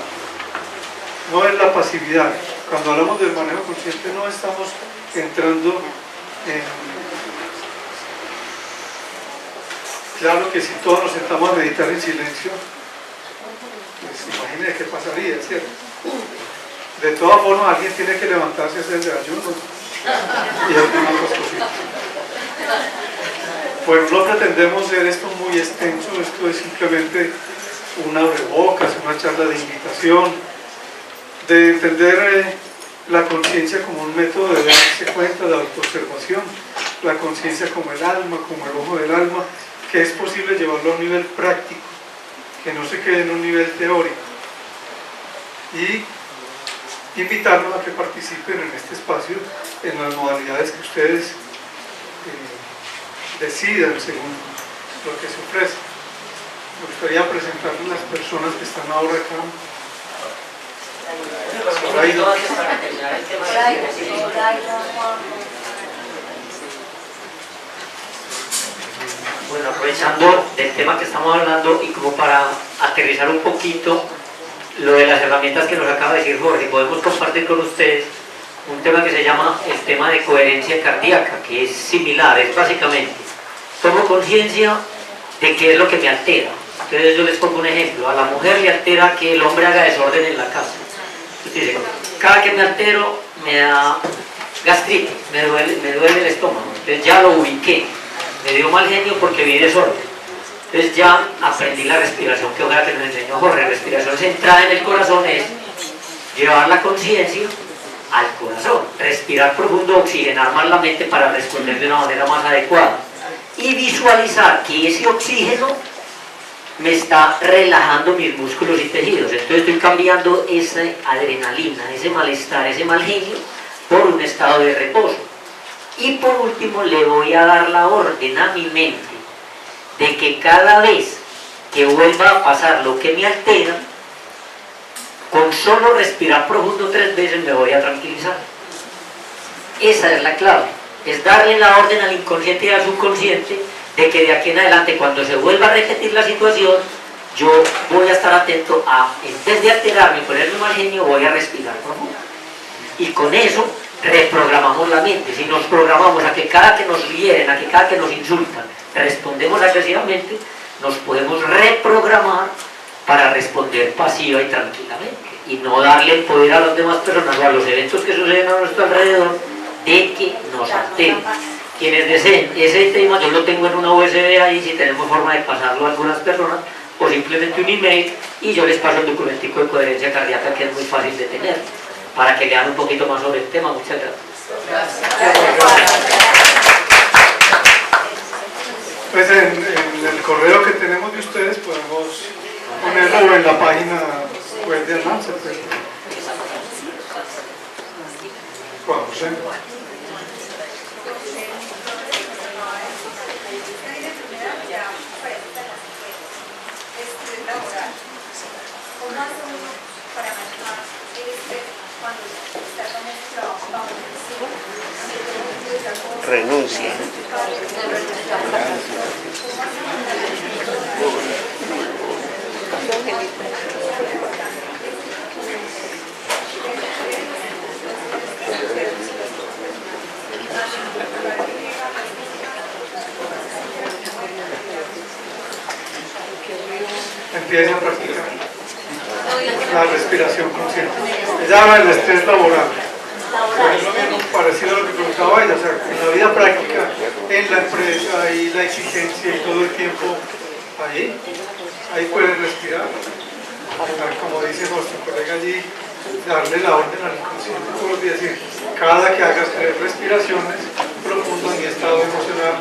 Speaker 1: No es la pasividad. Cuando hablamos del manejo consciente no estamos entrando en... Claro que si todos nos sentamos a meditar en silencio, pues imagínense qué pasaría, ¿cierto? De todas formas alguien tiene que levantarse a hacer el ayuno y algunas otras cositas. Pues no pretendemos ser esto muy extenso, esto es simplemente un abrebocas, una charla de invitación, de entender la conciencia como un método de darse cuenta, de autoobservación, la conciencia como el alma, como el ojo del alma, que es posible llevarlo a un nivel práctico, que no se quede en un nivel teórico. Y invitarlos a que participen en este espacio en las modalidades que ustedes decidan según lo que se ofrece. Me gustaría presentarles las personas que están ahora acá.
Speaker 2: Bueno, aprovechando del tema que estamos hablando y como para aterrizar un poquito lo de las herramientas que nos acaba de decir Jorge, podemos compartir con ustedes un tema que se llama el tema de coherencia cardíaca, que es similar, es básicamente tomo conciencia de qué es lo que me altera. Entonces yo les pongo un ejemplo, a la mujer le altera que el hombre haga desorden en la casa. Entonces dice, cada que me altero me da gastritis, me duele el estómago, entonces ya lo ubiqué, me dio mal genio porque vi desorden. Entonces ya aprendí la respiración, que ojalá que nos enseñó Jorge. La respiración centrada en el corazón es llevar la conciencia al corazón, respirar profundo, oxigenar más la mente para responder de una manera más adecuada y visualizar que ese oxígeno me está relajando mis músculos y tejidos. Entonces estoy cambiando esa adrenalina, ese malestar, ese mal genio por un estado de reposo. Y por último le voy a dar la orden a mi mente de que cada vez que vuelva a pasar lo que me altera, con solo respirar profundo 3 veces me voy a tranquilizar. Esa es la clave, es darle la orden al inconsciente y al subconsciente de que de aquí en adelante, cuando se vuelva a repetir la situación, yo voy a estar atento a, en vez de alterarme y ponerme mal genio, voy a respirar profundo. Y con eso reprogramamos la mente. Si nos programamos a que cada que nos hieren, a que cada que nos insultan, respondemos agresivamente, nos podemos reprogramar para responder pasiva y tranquilamente y no darle el poder a las demás personas o a los eventos que suceden a nuestro alrededor de que nos alteren. Quienes deseen ese tema, yo lo tengo en una USB ahí, si tenemos forma de pasarlo a algunas personas, o simplemente un email y yo les paso el documentico de coherencia cardíaca, que es muy fácil de tener, para que lean un poquito más sobre el tema. Muchas gracias.
Speaker 1: Pues en el correo que tenemos de ustedes podemos ponerlo en la página web de Almanza. Vamos,
Speaker 8: renuncia.
Speaker 1: Empieza a practicar la respiración consciente. Ella habla del estrés laboral. Pero es lo mismo parecido a lo que preguntaba ella, o sea, en la vida práctica, en la empresa y la exigencia y todo el tiempo ahí puedes respirar. Como dice nuestro colega allí, darle la orden al inconsciente todos los días, decir, cada que hagas 3 respiraciones profundas en mi estado emocional,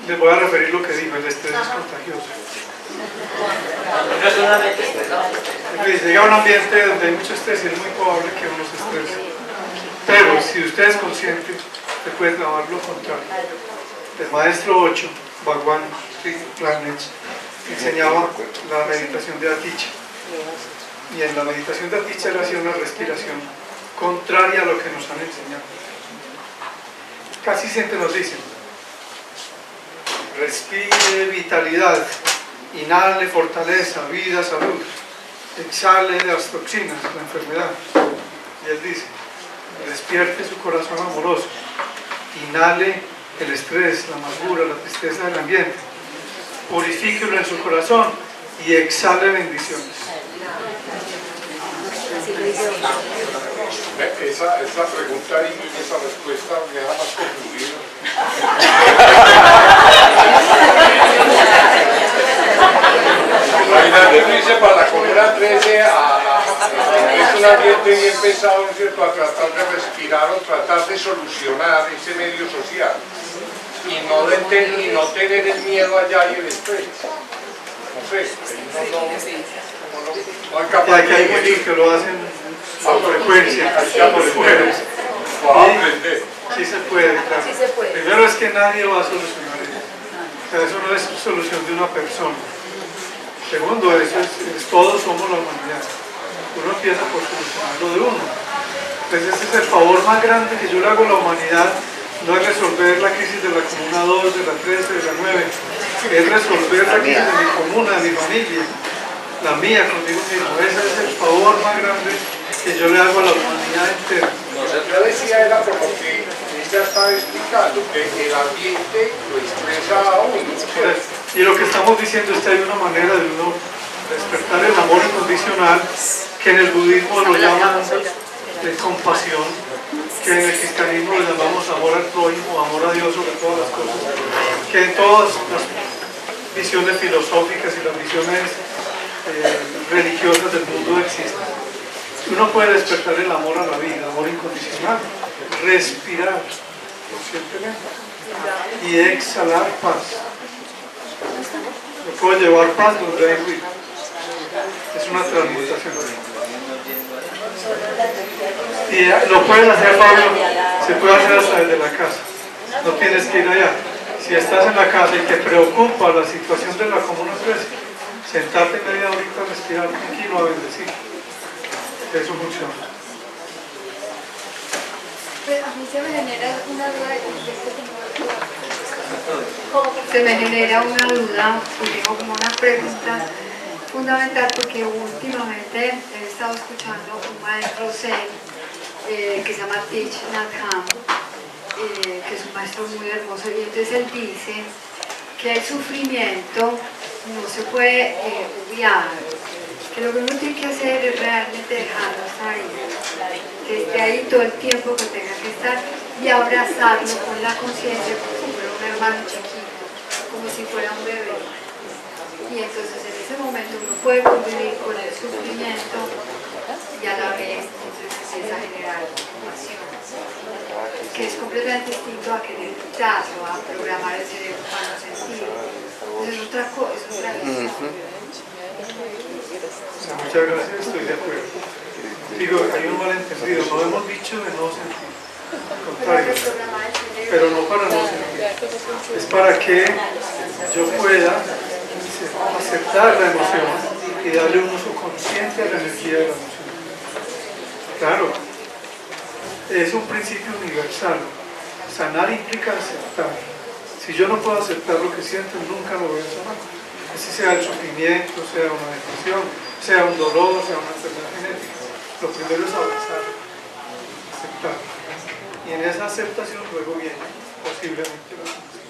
Speaker 1: Les voy a referir lo que dijo, el estrés es contagioso.
Speaker 2: No solamente estresado.
Speaker 1: Llega a un ambiente donde hay mucho estrés y es muy probable que uno se estrese. Pero si usted es consciente, usted puede trabajar lo contrario. El maestro 8, Bhagwan Ramnesh, enseñaba la meditación de Aticca. Y en la meditación de Aticca él hacía una respiración contraria a lo que nos han enseñado. Casi siempre nos dicen: respire vitalidad, inhale fortaleza, vida, salud, exhale las toxinas, la enfermedad. Y él dice: despierte su corazón amoroso, inhale el estrés, la amargura, la tristeza del ambiente, purifíquelo en su corazón y exhale bendiciones.
Speaker 4: Esa pregunta y esa respuesta me da más confundido. Imagínate, uno dice para comer a 13 es un ambiente bien pesado, ¿no es cierto?, a tratar de respirar o tratar de solucionar ese medio social y no tener el miedo allá y el estrés. No sé, no hay capaz
Speaker 1: Ya que hay muchos que lo hacen a frecuencia, por fuera. Sí se puede, claro.
Speaker 7: Sí se puede.
Speaker 1: Primero es que nadie va a solucionar eso. O sea, eso no es solución de una persona. Segundo, todos somos la humanidad. Uno empieza por solucionar lo de uno. Entonces ese es el favor más grande que yo le hago a la humanidad. No es resolver la crisis de la comuna 2, de la 13, de la 9. Es resolver la crisis de mi comuna, de mi familia. La mía conmigo mismo. Ese es el favor más grande que yo le hago a la humanidad entera.
Speaker 4: Yo decía era por lo que ella estaba explicando, que el ambiente lo expresa a uno.
Speaker 1: Y lo que estamos diciendo es que hay una manera de uno despertar el amor incondicional, que en el budismo lo llaman compasión, que en el cristianismo lo llamamos amor al prójimo, amor a Dios sobre todas las cosas, que en todas las visiones filosóficas y las visiones religiosas del mundo existen. Uno puede despertar el amor a la vida, amor incondicional, respirar conscientemente y exhalar paz. Yo puedo llevar paz donde hay ruido. Es una transmutación. Y lo puedes hacer, Pablo, se puede hacer hasta desde la casa. No tienes que ir allá. Si estás en la casa y te preocupa la situación de la Comuna 13, sentarte media horita a respirar tranquilo, a bendecir. Eso funciona.
Speaker 9: Pues a mí se me genera una duda de se me genera una duda, tengo como una pregunta fundamental, porque últimamente he estado escuchando un maestro zen que se llama Thich Nhat Hanh, que es un maestro muy hermoso, y entonces él dice que el sufrimiento no se puede obviar, que lo que uno tiene que hacer es realmente dejarlo estar ahí, que esté ahí todo el tiempo que tenga que estar y abrazarlo con la conciencia como si fuera un hermano chiquito, como si fuera un bebé. Y entonces en ese momento uno puede convivir con el sufrimiento y a la vez entonces empieza a generar compasión, que es completamente distinto a querer quitarlo, a programar el cerebro para no sentirlo. Entonces es otra cosa, es otra visión.
Speaker 1: Muchas gracias, estoy de acuerdo. Digo, hay un malentendido, no hemos dicho de no sentir, al contrario, pero no para no sentir, es para que yo pueda aceptar la emoción y darle un uso consciente a la energía de la emoción. Claro, es un principio universal. Sanar implica aceptar. Si yo no puedo aceptar lo que siento, nunca lo voy a sanar. Así sea el sufrimiento, sea una depresión, sea un dolor, sea una enfermedad genética. Lo primero es abrazar, aceptar. Y en esa aceptación luego viene posiblemente la sanación.